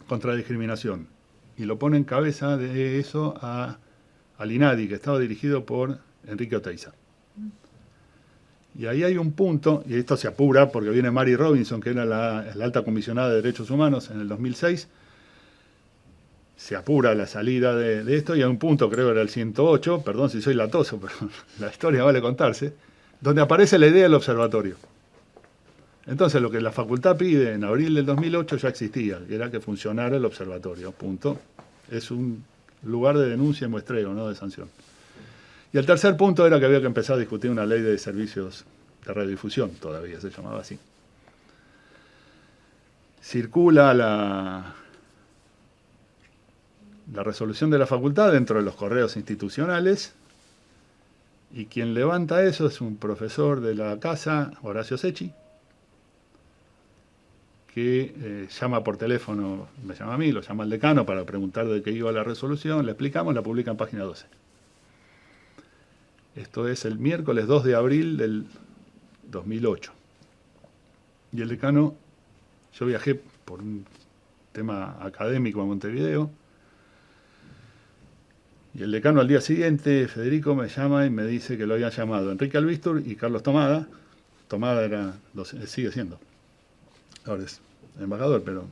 contra la Discriminación y lo pone en cabeza de eso al INADI, que estaba dirigido por Enrique Oteiza. Y ahí hay un punto, y esto se apura porque viene Mary Robinson, que era la alta comisionada de Derechos Humanos en el 2006, se apura la salida de esto, y hay un punto, creo que era el 108, perdón si soy latoso, pero la historia vale contarse, donde aparece la idea del observatorio. Entonces lo que la facultad pide en abril del 2008 ya existía, que era que funcionara el observatorio, punto. Es un lugar de denuncia y muestreo, no de sanción. Y el tercer punto era que había que empezar a discutir una ley de servicios de radiodifusión, todavía se llamaba así. Circula la resolución de la facultad dentro de los correos institucionales, y quien levanta eso es un profesor de la casa, Horacio Secchi, que llama por teléfono, me llama a mí, lo llama al decano para preguntar de qué iba la resolución, le explicamos, la publica en página 12. Esto es el miércoles 2 de abril del 2008. Y el decano, yo viajé por un tema académico a Montevideo, y el decano al día siguiente, Federico, me llama y me dice que lo habían llamado Enrique Albistur y Carlos Tomada. Tomada sigue siendo, ahora es embajador, pero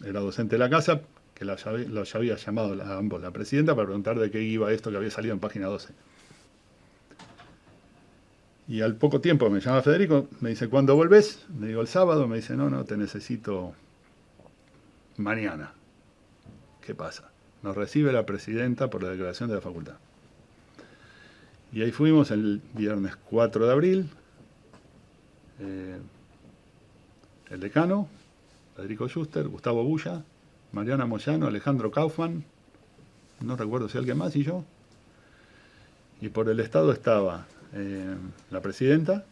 era docente de la casa, que los había llamado a ambos la presidenta para preguntar de qué iba esto que había salido en página 12. Y al poco tiempo me llama Federico, me dice, ¿cuándo volvés? Le digo, el sábado. Me dice, no, te necesito mañana. ¿Qué pasa? Nos recibe la presidenta por la declaración de la facultad. Y ahí fuimos el viernes 4 de abril. El decano, Federico Schuster, Gustavo Bulla, Mariana Moyano, Alejandro Kaufman, no recuerdo si alguien más, y yo. Y por el Estado estaba la presidenta,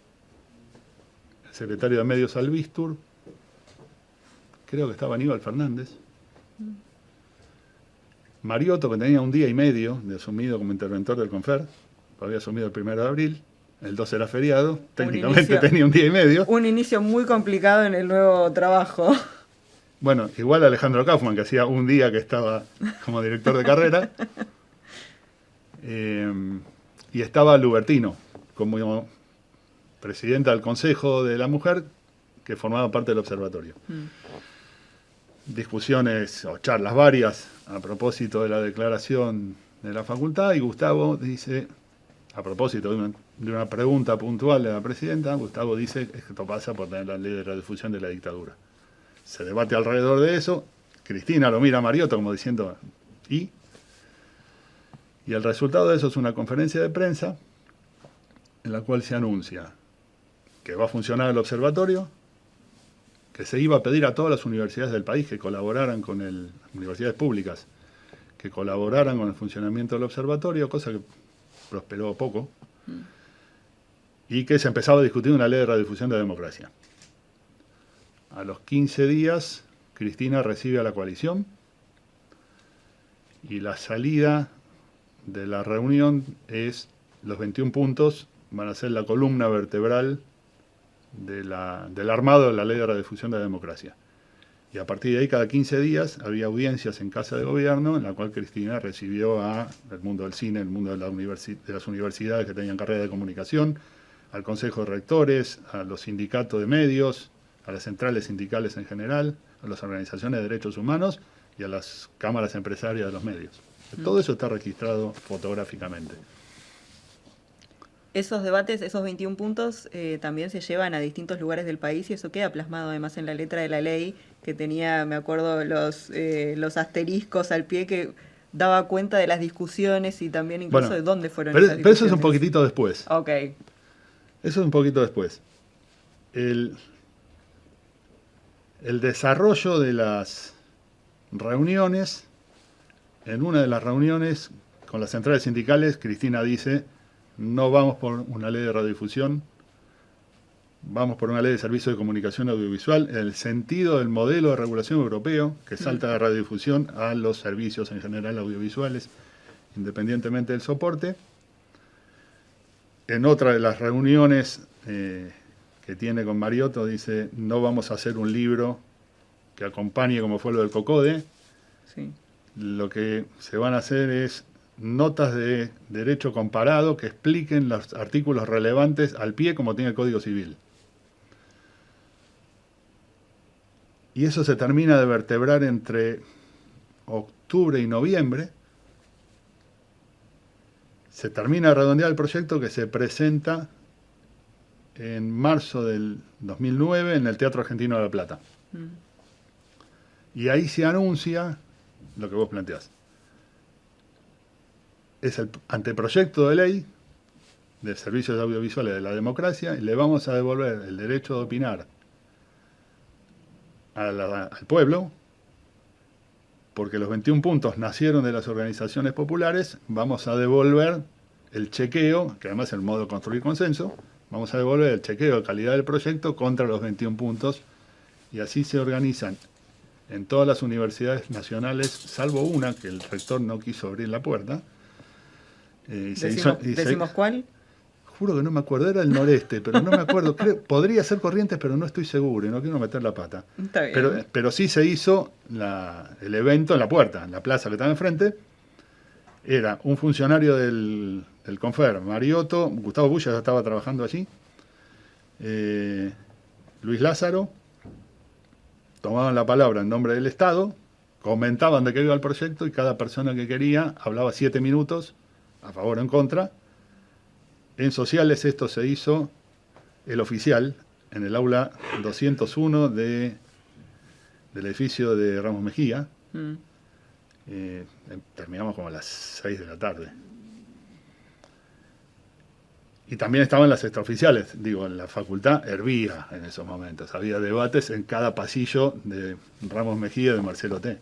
el secretario de Medios Albistur, creo que estaba Aníbal Fernández, Mariotto, que tenía un día y medio de asumido como interventor del CONFER, había asumido el 1 de abril, el 2 era feriado, técnicamente tenía un día y medio. Un inicio muy complicado en el nuevo trabajo. Bueno, igual Alejandro Kaufman, que hacía un día que estaba como director de carrera, y estaba Lubertino, como presidenta del Consejo de la Mujer, que formaba parte del observatorio. Discusiones o charlas varias a propósito de la declaración de la facultad, y Gustavo dice, a propósito de una pregunta puntual de la presidenta, Gustavo dice que esto pasa por tener la ley de radiodifusión de la dictadura. Se debate alrededor de eso, Cristina lo mira a Mariotto como diciendo, ¿y? Y el resultado de eso es una conferencia de prensa en la cual se anuncia que va a funcionar el observatorio, que se iba a pedir a todas las universidades del país que colaboraran con universidades públicas, que colaboraran con el funcionamiento del observatorio, cosa que prosperó poco, y que se empezaba a discutir una ley de radiodifusión de democracia. A los 15 días, Cristina recibe a la coalición, y la salida de la reunión es, los 21 puntos van a ser la columna vertebral del armado de la ley de radiodifusión de la democracia. Y a partir de ahí, cada 15 días, había audiencias en Casa de Gobierno, en la cual Cristina recibió al mundo del cine, el mundo de las universidades que tenían carrera de comunicación, al Consejo de Rectores, a los sindicatos de medios, a las centrales sindicales en general, a las organizaciones de derechos humanos y a las cámaras empresarias de los medios. Todo eso está registrado fotográficamente. Esos debates, esos 21 puntos, también se llevan a distintos lugares del país, y eso queda plasmado además en la letra de la ley, que tenía, me acuerdo, los asteriscos al pie, que daba cuenta de las discusiones y también incluso de dónde fueron esas discusiones. Pero eso es un poquitito después. Ok. Eso es un poquito después. El desarrollo de las reuniones, en una de las reuniones con las centrales sindicales, Cristina dice, no vamos por una ley de radiodifusión, vamos por una ley de servicio de comunicación audiovisual, en el sentido del modelo de regulación europeo, que salta de radiodifusión a los servicios en general audiovisuales, independientemente del soporte. En otra de las reuniones que tiene con Mariotto, dice, no vamos a hacer un libro que acompañe como fue lo del COCODE. Sí. Lo que se van a hacer es notas de derecho comparado que expliquen los artículos relevantes al pie como tiene el Código Civil. Y eso se termina de vertebrar entre octubre y noviembre. Se termina de redondear el proyecto que se presenta en marzo del 2009 en el Teatro Argentino de La Plata. Y ahí se anuncia lo que vos planteás. Es el anteproyecto de ley de servicios audiovisuales de la democracia y le vamos a devolver el derecho de opinar al pueblo, porque los 21 puntos nacieron de las organizaciones populares. Vamos a devolver el chequeo, que además es el modo de construir consenso, vamos a devolver el chequeo de calidad del proyecto contra los 21 puntos, y así se organizan en todas las universidades nacionales, salvo una, que el rector no quiso abrir la puerta. ¿Decimos cuál? Juro que no me acuerdo, era el noreste, pero no me acuerdo. Podría ser Corrientes, pero no estoy seguro y no quiero meter la pata. Está bien. Pero sí se hizo el evento en la puerta, en la plaza que estaba enfrente. Era un funcionario del Confer, Mariotto, Gustavo Bulla ya estaba trabajando allí, Luis Lázaro, tomaban la palabra en nombre del Estado, comentaban de qué iba el proyecto y cada persona que quería hablaba 7 minutos, a favor o en contra. En sociales esto se hizo el oficial en el aula 201 del edificio de Ramos Mejía. Terminamos como a las 6 de la tarde. Y también estaban las extraoficiales. Digo, en la facultad hervía en esos momentos. Había debates en cada pasillo de Ramos Mejía y de Marcelo T.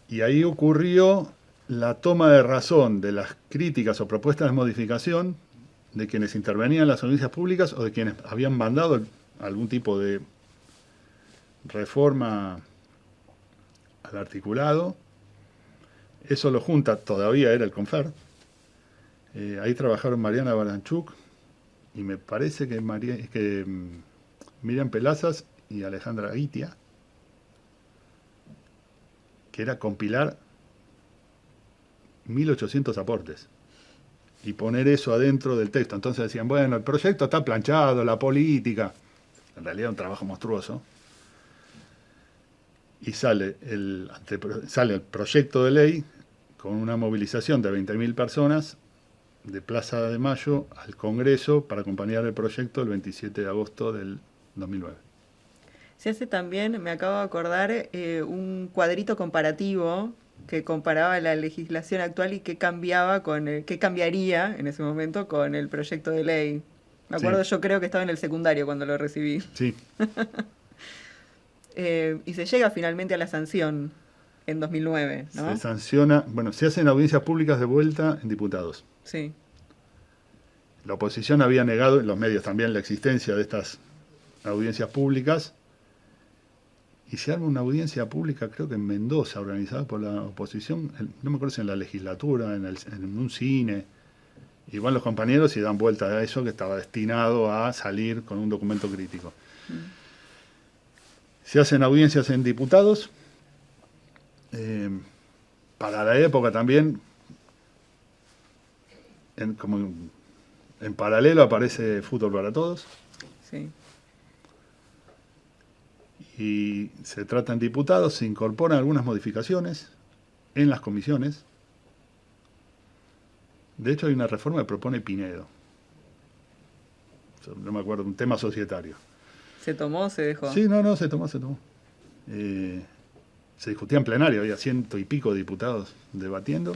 Y ahí ocurrió la toma de razón de las críticas o propuestas de modificación de quienes intervenían en las audiencias públicas o de quienes habían mandado algún tipo de reforma al articulado. Eso lo junta, todavía era el Confer. Ahí trabajaron Mariana Baranchuk y me parece que Miriam Pelazas y Alejandra Guitia, que era compilar 1800 aportes y poner eso adentro del texto. Entonces decían, bueno, el proyecto está planchado, la política. En realidad un trabajo monstruoso. Y sale el proyecto de ley con una movilización de 20.000 personas de Plaza de Mayo al Congreso para acompañar el proyecto el 27 de agosto del 2009. Se hace también, me acabo de acordar, un cuadrito comparativo que comparaba la legislación actual y qué cambiaría en ese momento con el proyecto de ley. Me acuerdo, sí. Yo creo que estaba en el secundario cuando lo recibí. Sí. Y se llega finalmente a la sanción en 2009, ¿no? Se sanciona, se hacen audiencias públicas de vuelta en diputados. Sí. La oposición había negado, en los medios también, la existencia de estas audiencias públicas. Y se arma una audiencia pública, creo que en Mendoza, organizada por la oposición, no me acuerdo si en la legislatura, en un cine. Y van los compañeros y dan vuelta a eso que estaba destinado a salir con un documento crítico. Se hacen audiencias en diputados. Para la época también, en paralelo aparece Fútbol para Todos. Sí. Y se trata en diputados, se incorporan algunas modificaciones en las comisiones. De hecho, hay una reforma que propone Pinedo. No me acuerdo, un tema societario. ¿Se tomó o se dejó? Sí, no, se tomó. Se discutía en plenario, había 100 y pico de diputados debatiendo.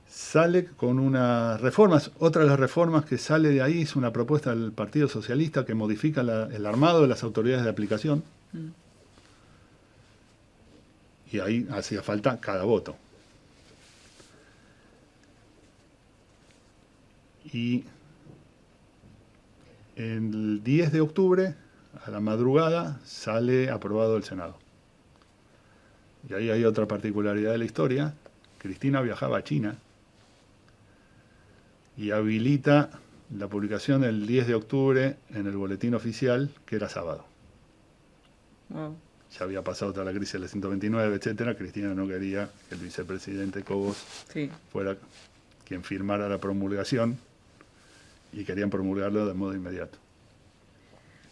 Sale con unas reformas. Otra de las reformas que sale de ahí es una propuesta del Partido Socialista que modifica el armado de las autoridades de aplicación. Y ahí hacía falta cada voto. Y el 10 de octubre, a la madrugada, sale aprobado el Senado. Y ahí hay otra particularidad de la historia. Cristina viajaba a China y habilita la publicación el 10 de octubre en el boletín oficial, que era sábado. Wow. Ya había pasado toda la crisis del 129, etcétera. Cristina no quería que el vicepresidente Cobos Sí. fuera quien firmara la promulgación y querían promulgarlo de modo inmediato.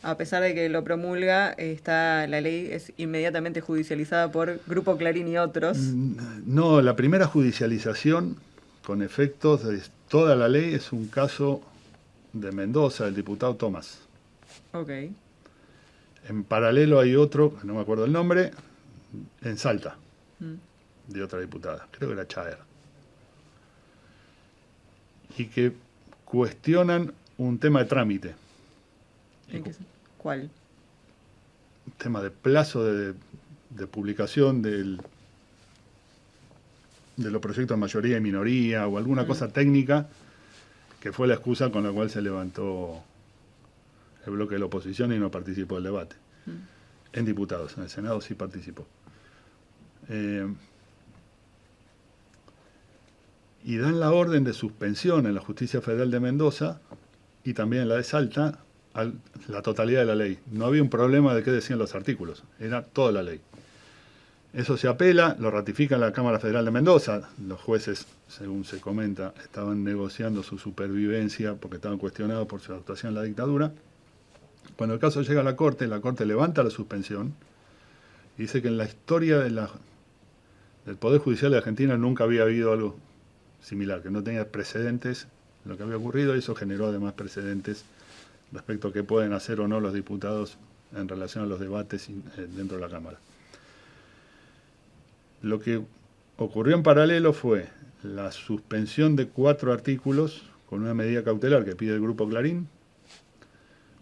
A pesar de que lo promulga, la ley es inmediatamente judicializada por Grupo Clarín y otros. No, la primera judicialización con efectos de toda la ley es un caso de Mendoza, del diputado Tomás. Ok. En paralelo hay otro, no me acuerdo el nombre, en Salta, de otra diputada, creo que era Chaer. Y que cuestionan un tema de trámite. ¿Cuál? Un tema de plazo de publicación de los proyectos de mayoría y minoría o alguna cosa técnica que fue la excusa con la cual se levantó el bloque de la oposición y no participó del debate. En diputados, en el Senado sí participó. Y dan la orden de suspensión en la Justicia Federal de Mendoza y también en la de Salta a la totalidad de la ley. No había un problema de qué decían los artículos, era toda la ley. Eso se apela, lo ratifica la Cámara Federal de Mendoza. Los jueces, según se comenta, estaban negociando su supervivencia porque estaban cuestionados por su actuación en la dictadura. Cuando el caso llega a la Corte levanta la suspensión y dice que en la historia del Poder Judicial de Argentina nunca había habido algo similar, que no tenía precedentes en lo que había ocurrido, y eso generó además precedentes respecto a qué pueden hacer o no los diputados en relación a los debates dentro de la Cámara. Lo que ocurrió en paralelo fue la suspensión de 4 artículos con una medida cautelar que pide el Grupo Clarín.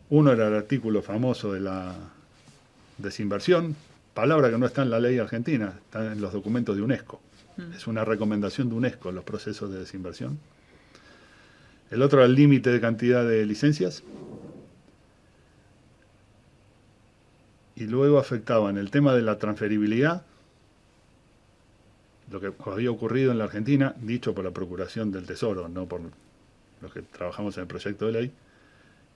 Uno era el artículo famoso de la desinversión, palabra que no está en la ley argentina, está en los documentos de UNESCO. Es una recomendación de UNESCO los procesos de desinversión. El otro era el límite de cantidad de licencias. Y luego afectaban el tema de la transferibilidad, lo que había ocurrido en la Argentina, dicho por la Procuración del Tesoro, no por los que trabajamos en el proyecto de ley,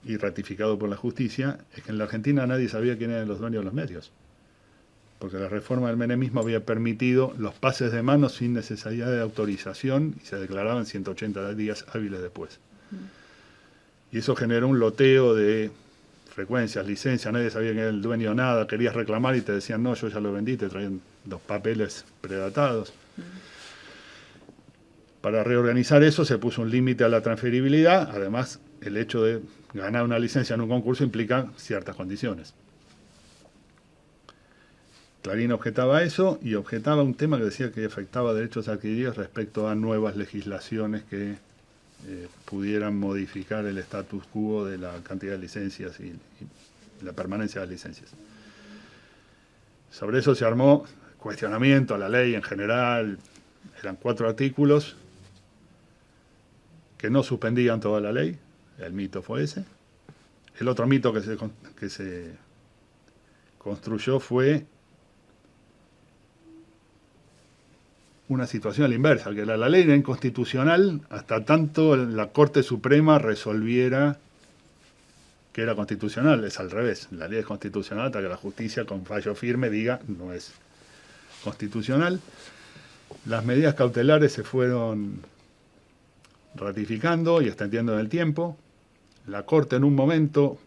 y ratificado por la justicia, es que en la Argentina nadie sabía quién eran los dueños de los medios. Porque la reforma del menemismo había permitido los pases de mano sin necesidad de autorización y se declaraban 180 días hábiles después. Y eso generó un loteo de frecuencias, licencias, nadie sabía quién era el dueño de nada, querías reclamar y te decían, no, yo ya lo vendí, te traían los papeles predatados. Para reorganizar eso se puso un límite a la transferibilidad, además el hecho de ganar una licencia en un concurso implica ciertas condiciones. Clarín objetaba eso y objetaba un tema que decía que afectaba derechos adquiridos respecto a nuevas legislaciones que pudieran modificar el status quo de la cantidad de licencias y la permanencia de las licencias. Sobre eso se armó cuestionamiento a la ley en general. Eran 4 artículos que no suspendían toda la ley. El mito fue ese. El otro mito que se construyó fue una situación a la inversa, que la ley era inconstitucional hasta tanto la Corte Suprema resolviera que era constitucional. Es al revés, la ley es constitucional hasta que la justicia con fallo firme diga no es constitucional. Las medidas cautelares se fueron ratificando y extendiendo en el tiempo. La Corte en un momento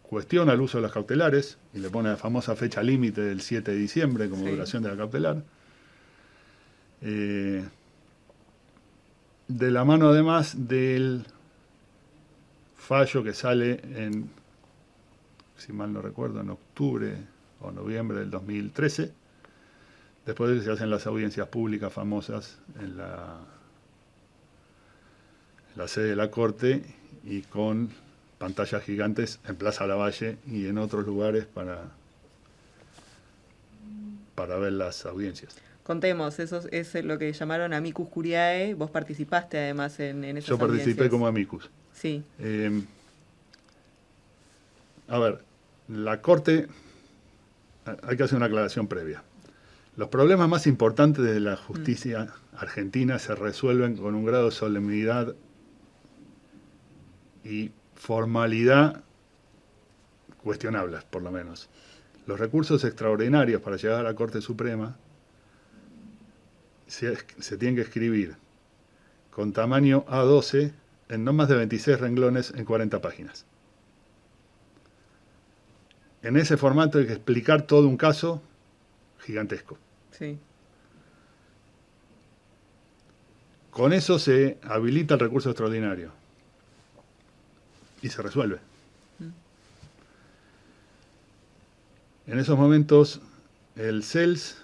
cuestiona el uso de las cautelares y le pone la famosa fecha límite del 7 de diciembre como duración de la cautelar. De la mano además del fallo que sale en, si mal no recuerdo, en octubre o noviembre del 2013, después de que se hacen las audiencias públicas famosas en la sede de la Corte y con pantallas gigantes en Plaza Lavalle y en otros lugares para ver las audiencias. Contemos, eso es lo que llamaron amicus curiae. Vos participaste además en esas Yo participé audiencias. como amicus. Sí. A ver, la Corte, hay que hacer una aclaración previa. Los problemas más importantes de la justicia argentina se resuelven con un grado de solemnidad y formalidad cuestionables, por lo menos. Los recursos extraordinarios para llegar a la Corte Suprema se tienen que escribir con tamaño A12 en no más de 26 renglones en 40 páginas. En ese formato hay que explicar todo un caso gigantesco. Sí. Con eso se habilita el recurso extraordinario y se resuelve. En esos momentos el CELS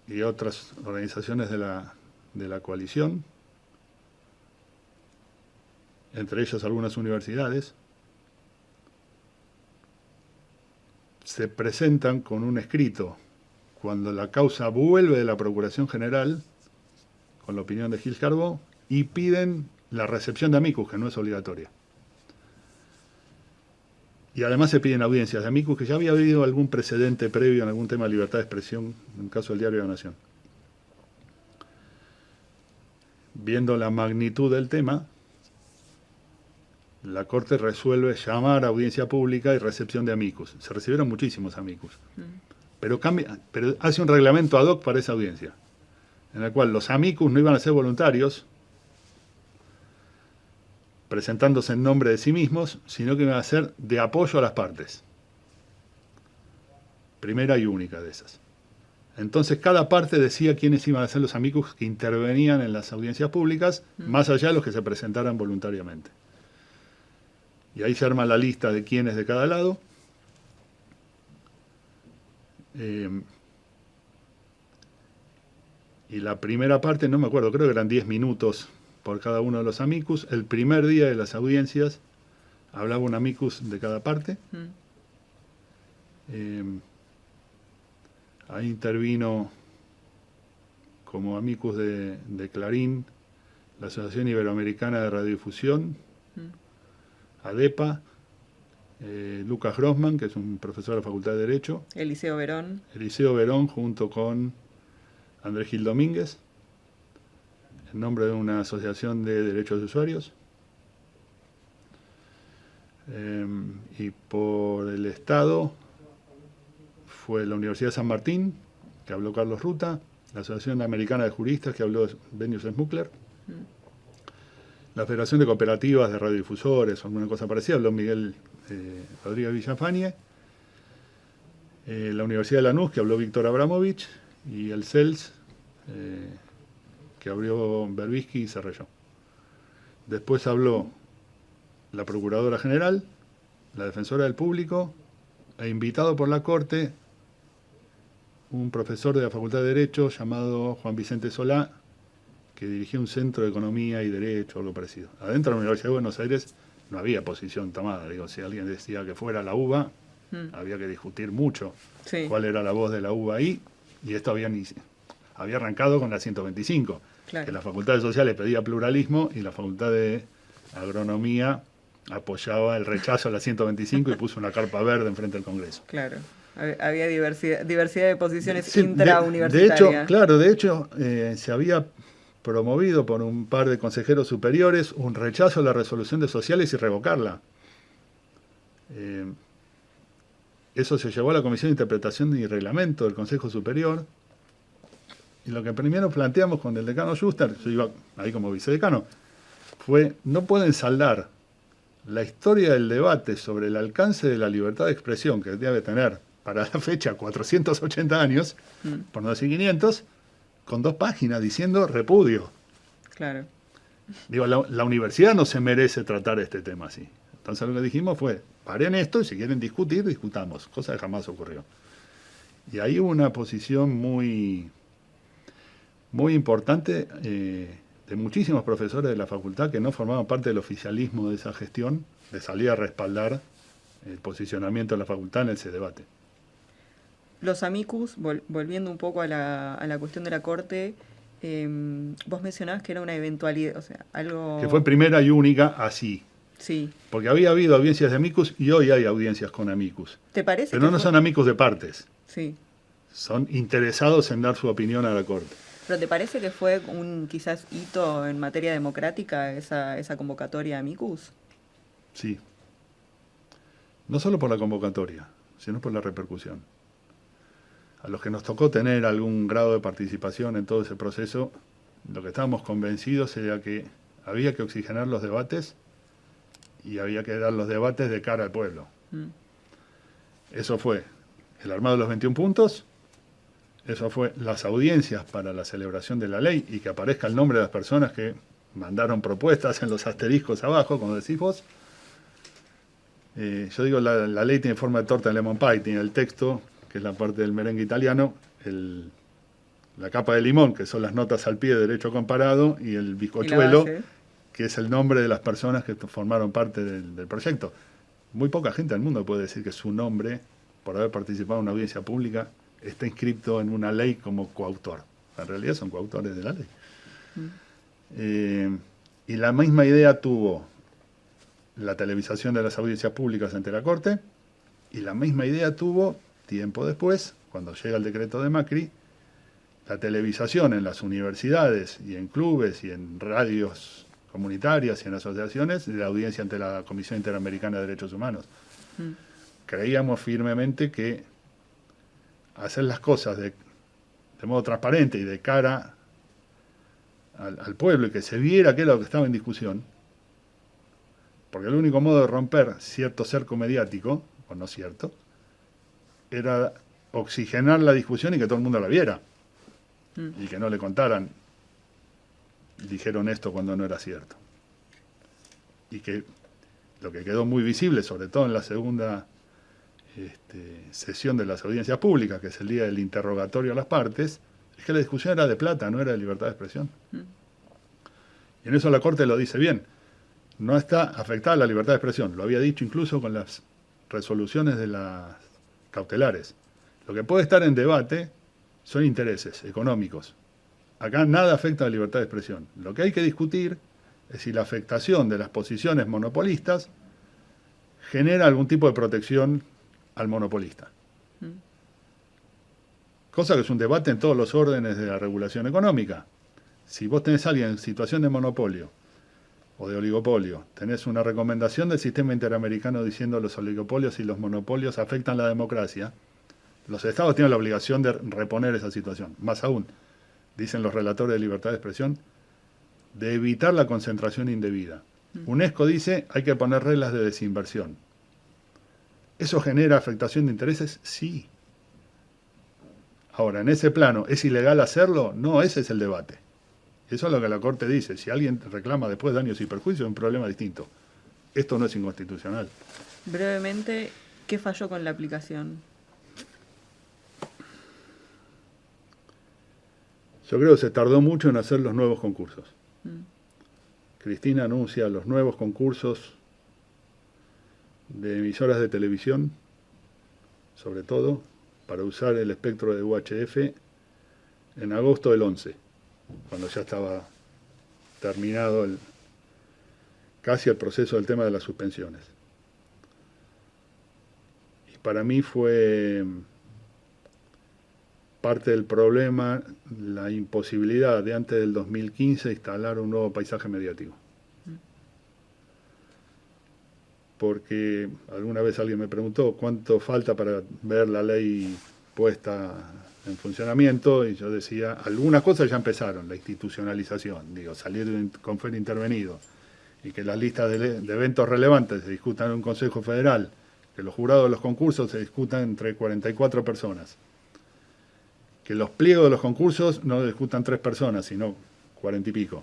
y otras organizaciones de la coalición, entre ellas algunas universidades, se presentan con un escrito cuando la causa vuelve de la Procuración General, con la opinión de Gilles Carbó, y piden la recepción de amicus, que no es obligatoria. Y además se piden audiencias de amicus, que ya había habido algún precedente previo en algún tema de libertad de expresión, en el caso del Diario de la Nación. Viendo la magnitud del tema, la Corte resuelve llamar a audiencia pública y recepción de amicus. Se recibieron muchísimos amicus. Pero hace un reglamento ad hoc para esa audiencia, en el cual los amicus no iban a ser voluntarios, presentándose en nombre de sí mismos, sino que iban a ser de apoyo a las partes. Primera y única de esas. Entonces cada parte decía quiénes iban a ser los amicus que intervenían en las audiencias públicas, más allá de los que se presentaran voluntariamente. Y ahí se arma la lista de quiénes de cada lado. Y la primera parte, no me acuerdo, creo que eran 10 minutos por cada uno de los amicus. El primer día de las audiencias hablaba un amicus de cada parte. Ahí intervino como amicus de Clarín la Asociación Iberoamericana de Radiodifusión, ADEPA, Lucas Grossman, que es un profesor de la Facultad de Derecho. Eliseo Verón. Eliseo Verón, junto con Andrés Gil Domínguez, en nombre de una asociación de derechos de usuarios. Y por el Estado fue la Universidad de San Martín, que habló Carlos Ruta, la Asociación Americana de Juristas, que habló Benius Smukler, la Federación de Cooperativas de Radiodifusores, o alguna cosa parecida, habló Miguel Rodríguez Villafañe, la Universidad de Lanús, que habló Víctor Abramovich, y el CELS, que abrió Berbisky y Cerrelló. Después habló la Procuradora General, la Defensora del Público, e invitado por la Corte, un profesor de la Facultad de Derecho llamado Juan Vicente Solá, que dirigía un centro de Economía y Derecho, algo parecido. Adentro de la Universidad de Buenos Aires no había posición tomada. Digo, si alguien decía que fuera la UBA, había que discutir mucho cuál era la voz de la UBA ahí, y esto había arrancado con la 125, que la Facultad de Sociales pedía pluralismo y la Facultad de Agronomía apoyaba el rechazo a la 125 y puso una carpa verde enfrente del Congreso. Claro, había diversidad de posiciones intrauniversitarias. De hecho, se había promovido por un par de consejeros superiores un rechazo a la resolución de sociales y revocarla. Eso se llevó a la Comisión de Interpretación y Reglamento del Consejo Superior, y lo que primero planteamos con el decano Schuster, yo iba ahí como vicedecano, fue: no pueden saldar la historia del debate sobre el alcance de la libertad de expresión, que debe tener para la fecha 480 años, por no decir 500, con 2 páginas diciendo repudio. Claro. Digo, la universidad no se merece tratar este tema así. Entonces lo que dijimos fue: paren esto y si quieren discutir, discutamos, cosa que jamás ocurrió. Y ahí hubo una posición muy importante de muchísimos profesores de la facultad que no formaban parte del oficialismo de esa gestión, de salir a respaldar el posicionamiento de la facultad en ese debate. Los amicus, volviendo un poco a la cuestión de la Corte, vos mencionabas que era una eventualidad, o sea, algo... Que fue primera y única así. Sí. Porque había habido audiencias de amicus y hoy hay audiencias con amicus. ¿Te parece? Pero no son amicus de partes. Sí. Son interesados en dar su opinión a la Corte. ¿Pero te parece que fue un quizás hito en materia democrática esa convocatoria a amicus? Sí. No solo por la convocatoria, sino por la repercusión. A los que nos tocó tener algún grado de participación en todo ese proceso, lo que estábamos convencidos era que había que oxigenar los debates y había que dar los debates de cara al pueblo. Eso fue el armado de los 21 puntos, eso fue las audiencias para la celebración de la ley y que aparezca el nombre de las personas que mandaron propuestas en los asteriscos abajo, como decís vos. Yo digo, la ley tiene forma de torta de lemon pie, tiene el texto, que es la parte del merengue italiano, la capa de limón, que son las notas al pie de derecho comparado, y el bizcochuelo, que es el nombre de las personas que formaron parte del proyecto. Muy poca gente del mundo puede decir que su nombre, por haber participado en una audiencia pública, está inscrito en una ley como coautor. En realidad son coautores de la ley. Y la misma idea tuvo la televisación de las audiencias públicas ante la Corte, y la misma idea tuvo, tiempo después, cuando llega el decreto de Macri, la televisación en las universidades y en clubes y en radios comunitarias y en asociaciones de la audiencia ante la Comisión Interamericana de Derechos Humanos. Creíamos firmemente que hacer las cosas de modo transparente y de cara al pueblo y que se viera qué era lo que estaba en discusión, porque el único modo de romper cierto cerco mediático, o no cierto, era oxigenar la discusión y que todo el mundo la viera. Y que no le contaran, dijeron esto cuando no era cierto. Y que lo que quedó muy visible, sobre todo en la segunda sesión de las audiencias públicas, que es el día del interrogatorio a las partes, es que la discusión era de plata, no era de libertad de expresión. Y en eso la Corte lo dice bien. No está afectada la libertad de expresión. Lo había dicho incluso con las resoluciones de las cautelares. Lo que puede estar en debate son intereses económicos. Acá nada afecta a la libertad de expresión. Lo que hay que discutir es si la afectación de las posiciones monopolistas genera algún tipo de protección al monopolista. Cosa que es un debate en todos los órdenes de la regulación económica. Si vos tenés a alguien en situación de monopolio o de oligopolio, tenés una recomendación del sistema interamericano diciendo los oligopolios y los monopolios afectan la democracia, los estados tienen la obligación de reponer esa situación. Más aún, dicen los relatores de libertad de expresión, de evitar la concentración indebida. UNESCO dice hay que poner reglas de desinversión. ¿Eso genera afectación de intereses? Sí. Ahora, en ese plano, ¿es ilegal hacerlo? No, ese es el debate. Eso es lo que la Corte dice. Si alguien reclama después daños y perjuicios, es un problema distinto. Esto no es inconstitucional. Brevemente, ¿qué falló con la aplicación? Yo creo que se tardó mucho en hacer los nuevos concursos. Cristina anuncia los nuevos concursos de emisoras de televisión, sobre todo, para usar el espectro de UHF en agosto del 11, cuando ya estaba terminado casi el proceso del tema de las suspensiones. Y para mí fue parte del problema la imposibilidad de antes del 2015 instalar un nuevo paisaje mediático. Porque alguna vez alguien me preguntó cuánto falta para ver la ley puesta en funcionamiento, y yo decía, algunas cosas ya empezaron, la institucionalización, salir de un Confer intervenido, y que las listas de eventos relevantes se discutan en un Consejo Federal, que los jurados de los concursos se discutan entre 44 personas, que los pliegos de los concursos no discutan 3 personas, sino 40 y pico,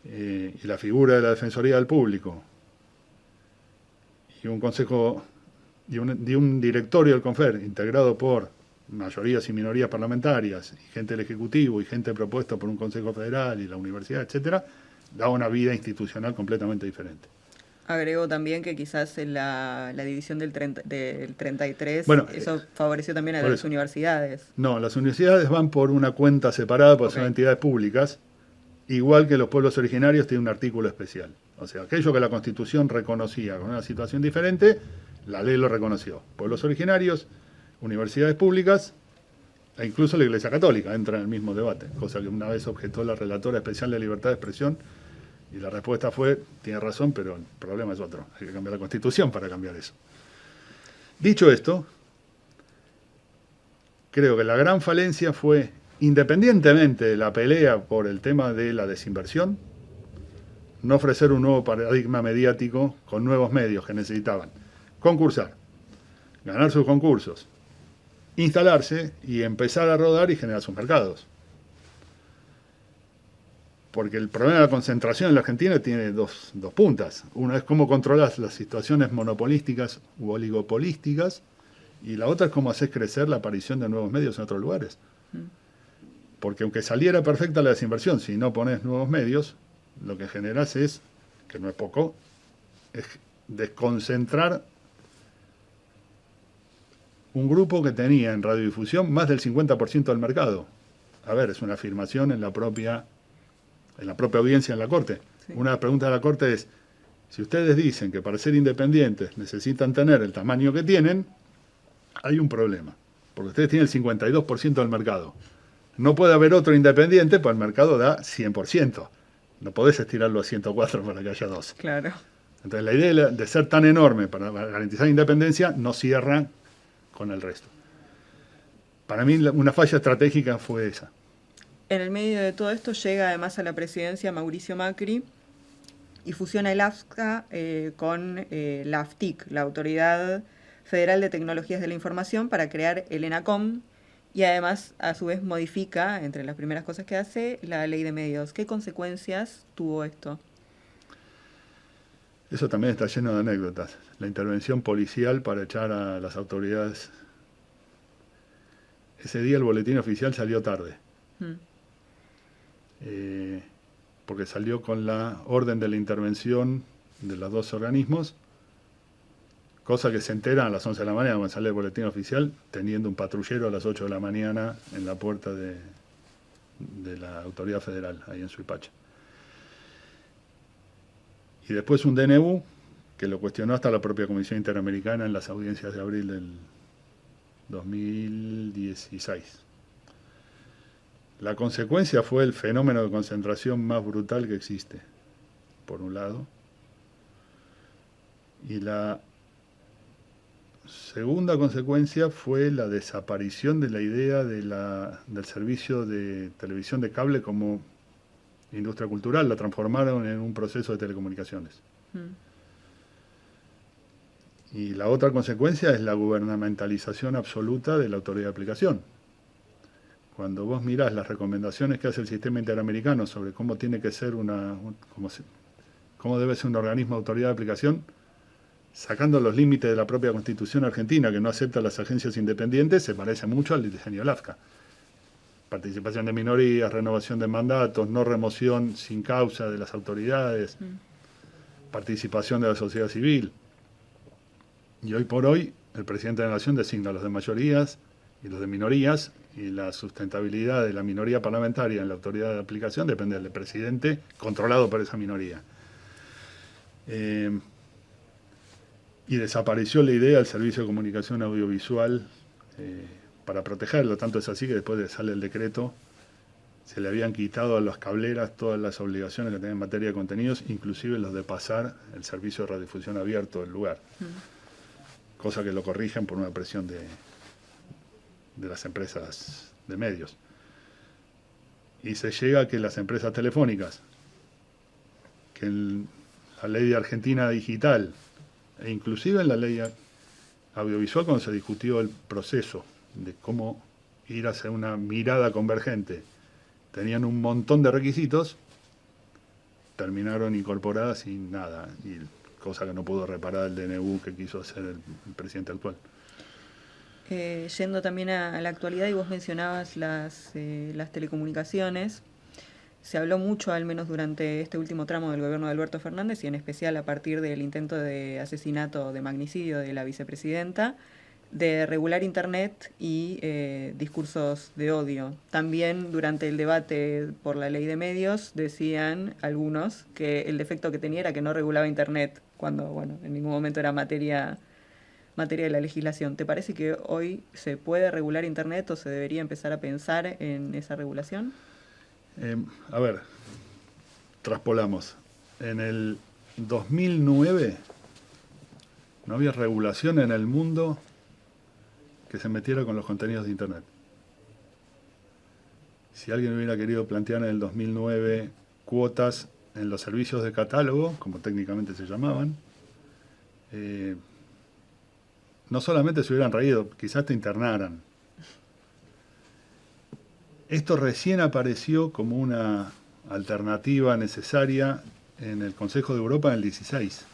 y la figura de la Defensoría del Público, y un consejo y un directorio del Confer integrado por mayorías y minorías parlamentarias, y gente del Ejecutivo, y gente propuesta por un Consejo Federal y la universidad, etcétera, da una vida institucional completamente diferente. Agregó también que quizás en la división del 33, bueno, eso favoreció también a las universidades. No, las universidades van por una cuenta separada, porque son entidades públicas, igual que los pueblos originarios tienen un artículo especial. O sea, aquello que la Constitución reconocía con una situación diferente, la ley lo reconoció. Pueblos originarios, universidades públicas, e incluso la Iglesia Católica entra en el mismo debate, cosa que una vez objetó la relatora especial de libertad de expresión, Y la respuesta fue, tiene razón, pero el problema es otro. Hay que cambiar la Constitución para cambiar eso. Dicho esto, creo que la gran falencia fue, independientemente de la pelea por el tema de la desinversión, no ofrecer un nuevo paradigma mediático con nuevos medios que necesitaban. Concursar, ganar sus concursos, instalarse y empezar a rodar y generar sus mercados. Porque el problema de la concentración en la Argentina tiene dos puntas. Una es cómo controlas las situaciones monopolísticas u oligopolísticas, y la otra es cómo haces crecer la aparición de nuevos medios en otros lugares. Porque aunque saliera perfecta la desinversión, si no pones nuevos medios, lo que generas es, que no es poco, es desconcentrar un grupo que tenía en radiodifusión más del 50% del mercado. A ver, es una afirmación en la propia audiencia en la Corte. Sí. Una pregunta de la Corte es, si ustedes dicen que para ser independientes necesitan tener el tamaño que tienen, hay un problema, porque ustedes tienen el 52% del mercado. No puede haber otro independiente, pues el mercado da 100%. No podés estirarlo a 104 para que haya dos. Claro. Entonces la idea de ser tan enorme para garantizar independencia no cierra con el resto. Para mí una falla estratégica fue esa. En el medio de todo esto llega además a la presidencia Mauricio Macri y fusiona el AFSCA con la AFTIC, la Autoridad Federal de Tecnologías de la Información, para crear el ENACOM, y además a su vez modifica, entre las primeras cosas que hace, la ley de medios. ¿Qué consecuencias tuvo esto? Eso también está lleno de anécdotas. La intervención policial para echar a las autoridades. Ese día el boletín oficial salió tarde. Porque salió con la orden de la intervención de los dos organismos, cosa que se enteran a las 11 de la mañana cuando sale el boletín oficial, teniendo un patrullero a las 8 de la mañana en la puerta de la autoridad federal, ahí en Suipacha. Y después un DNU que lo cuestionó hasta la propia Comisión Interamericana en las audiencias de abril del 2016. La consecuencia fue el fenómeno de concentración más brutal que existe, por un lado. Y la segunda consecuencia fue la desaparición de la idea del servicio de televisión de cable como industria cultural. La transformaron en un proceso de telecomunicaciones. Y la otra consecuencia es la gubernamentalización absoluta de la autoridad de aplicación. Cuando vos mirás las recomendaciones que hace el sistema interamericano sobre cómo tiene que ser cómo debe ser un organismo de autoridad de aplicación, sacando los límites de la propia Constitución argentina, que no acepta las agencias independientes, se parece mucho al diseño del AFSCA. Participación de minorías, renovación de mandatos, no remoción sin causa de las autoridades, participación de la sociedad civil. Y hoy por hoy, el presidente de la Nación designa a los de mayorías y los de minorías, y la sustentabilidad de la minoría parlamentaria en la autoridad de aplicación depende del presidente, controlado por esa minoría. Y desapareció la idea del servicio de comunicación audiovisual para protegerlo. Tanto es así que después de sale el decreto, se le habían quitado a las cableras todas las obligaciones que tenían en materia de contenidos, inclusive los de pasar el servicio de radiodifusión abierto del lugar. Cosa que lo corrigen por una presión de las empresas de medios. Y se llega a que las empresas telefónicas, que en la ley de Argentina digital, e inclusive en la ley audiovisual, cuando se discutió el proceso de cómo ir hacia una mirada convergente, tenían un montón de requisitos, terminaron incorporadas sin nada, y cosa que no pudo reparar el DNU que quiso hacer el presidente actual. Yendo también a la actualidad, y vos mencionabas las telecomunicaciones, se habló mucho, al menos durante este último tramo del gobierno de Alberto Fernández, y en especial a partir del intento de asesinato, de magnicidio de la vicepresidenta, de regular Internet y discursos de odio. También durante el debate por la ley de medios decían algunos que el defecto que tenía era que no regulaba Internet, cuando bueno, en ningún momento era materia de la legislación. ¿Te parece que hoy se puede regular Internet o se debería empezar a pensar en esa regulación? A ver, traspolamos. en el 2009 no había regulación en el mundo que se metiera con los contenidos de Internet. Si alguien hubiera querido plantear en el 2009 cuotas en los servicios de catálogo, como técnicamente se llamaban, no solamente se hubieran reído, quizás te internaran. Esto recién apareció como una alternativa necesaria en el Consejo de Europa en el 16,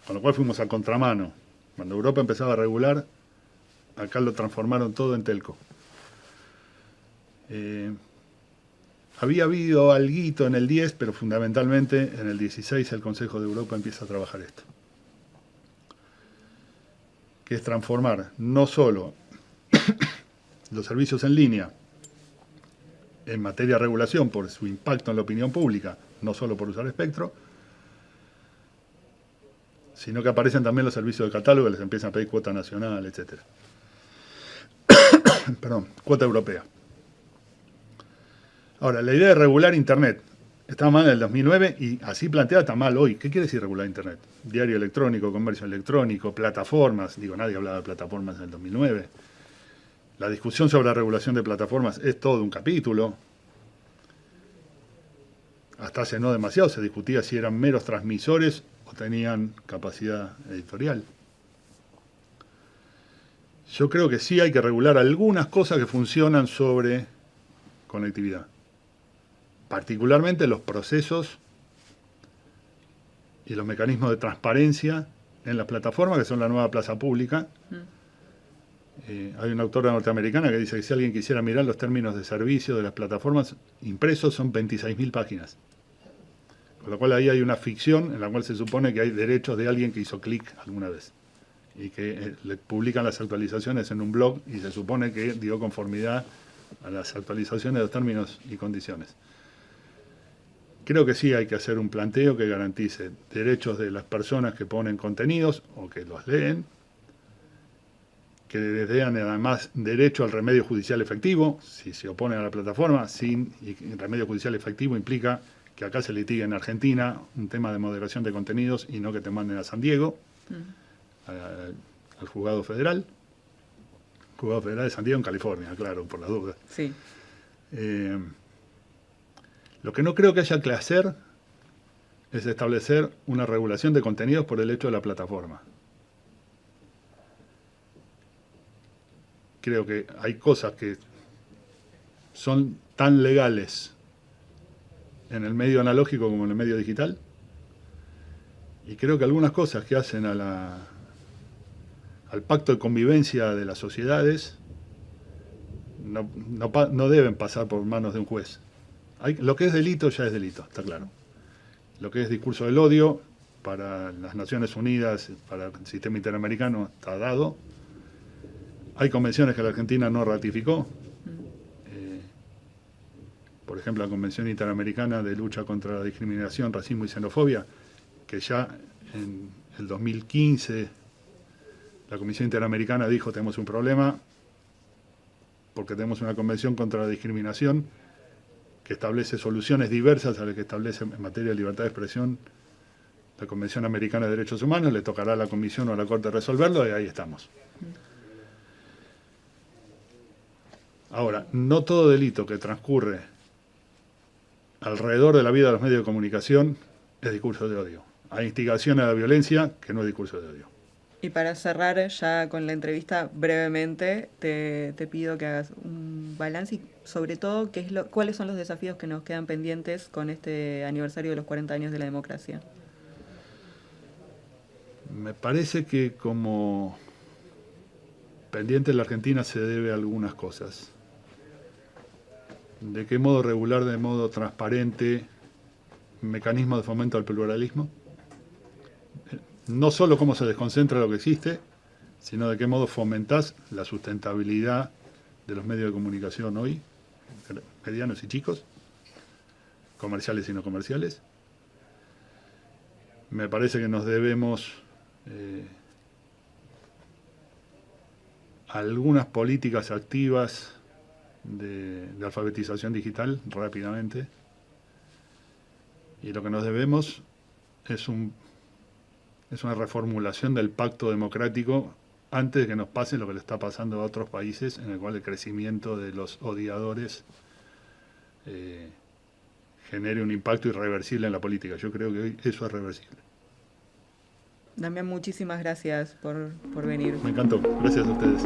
con lo cual fuimos a contramano. Cuando Europa empezaba a regular, acá lo transformaron todo en telco. Había habido alguito en el 10, pero fundamentalmente en el 16 el Consejo de Europa empieza a trabajar esto, que es transformar no solo los servicios en línea en materia de regulación por su impacto en la opinión pública, no solo por usar espectro, sino que aparecen también los servicios de catálogo, les empiezan a pedir cuota nacional, etc. Perdón, cuota europea. Ahora, la idea de regular Internet estaba mal en el 2009 y así planteada está mal hoy. ¿Qué quiere decir regular Internet? Diario electrónico, comercio electrónico, plataformas. Digo, nadie hablaba de plataformas en el 2009. La discusión sobre la regulación de plataformas es todo un capítulo. Hasta hace no demasiado se discutía si eran meros transmisores o tenían capacidad editorial. Yo creo que sí hay que regular algunas cosas que funcionan sobre conectividad. Particularmente los procesos y los mecanismos de transparencia en las plataformas, que son la nueva plaza pública. Hay una autora norteamericana que dice que si alguien quisiera mirar los términos de servicio de las plataformas impresos son 26.000 páginas. Con lo cual ahí hay una ficción en la cual se supone que hay derechos de alguien que hizo clic alguna vez y que le publican las actualizaciones en un blog y se supone que dio conformidad a las actualizaciones de los términos y condiciones. Creo que sí hay que hacer un planteo que garantice derechos de las personas que ponen contenidos o que los leen, que les den además derecho al remedio judicial efectivo, si se oponen a la plataforma, y el remedio judicial efectivo implica que acá se litigue en Argentina un tema de moderación de contenidos y no que te manden a San Diego, al juzgado federal de San Diego en California, claro, por las dudas. Sí. Lo que no creo que haya que hacer es establecer una regulación de contenidos por el hecho de la plataforma. Creo que hay cosas que son tan legales en el medio analógico como en el medio digital, y creo que algunas cosas que hacen al pacto de convivencia de las sociedades no deben pasar por manos de un juez. Lo que es delito ya es delito, está claro. Lo que es discurso del odio, para las Naciones Unidas, para el sistema interamericano, está dado. Hay convenciones que la Argentina no ratificó. Por ejemplo, la Convención Interamericana de Lucha contra la Discriminación, Racismo y Xenofobia, que ya en el 2015 la Comisión Interamericana dijo tenemos un problema porque tenemos una convención contra la discriminación que establece soluciones diversas a las que establece en materia de libertad de expresión la Convención Americana de Derechos Humanos. Le tocará a la Comisión o a la Corte resolverlo y ahí estamos. Ahora, no todo delito que transcurre alrededor de la vida de los medios de comunicación es discurso de odio. Hay instigación a la violencia que no es discurso de odio. Y para cerrar ya con la entrevista brevemente, te pido que hagas un balance y sobre todo cuáles son los desafíos que nos quedan pendientes con este aniversario de los 40 años de la democracia. Me parece que como pendiente en la Argentina se debe a algunas cosas. ¿De qué modo regular, de modo transparente, mecanismos de fomento al pluralismo? No solo cómo se desconcentra lo que existe, sino de qué modo fomentás la sustentabilidad de los medios de comunicación hoy, medianos y chicos, comerciales y no comerciales. Me parece que nos debemos algunas políticas activas de alfabetización digital rápidamente. Y lo que nos debemos es una reformulación del pacto democrático antes de que nos pase lo que le está pasando a otros países, en el cual el crecimiento de los odiadores genere un impacto irreversible en la política. Yo creo que hoy eso es reversible. Damián, muchísimas gracias por venir. Me encantó. Gracias a ustedes.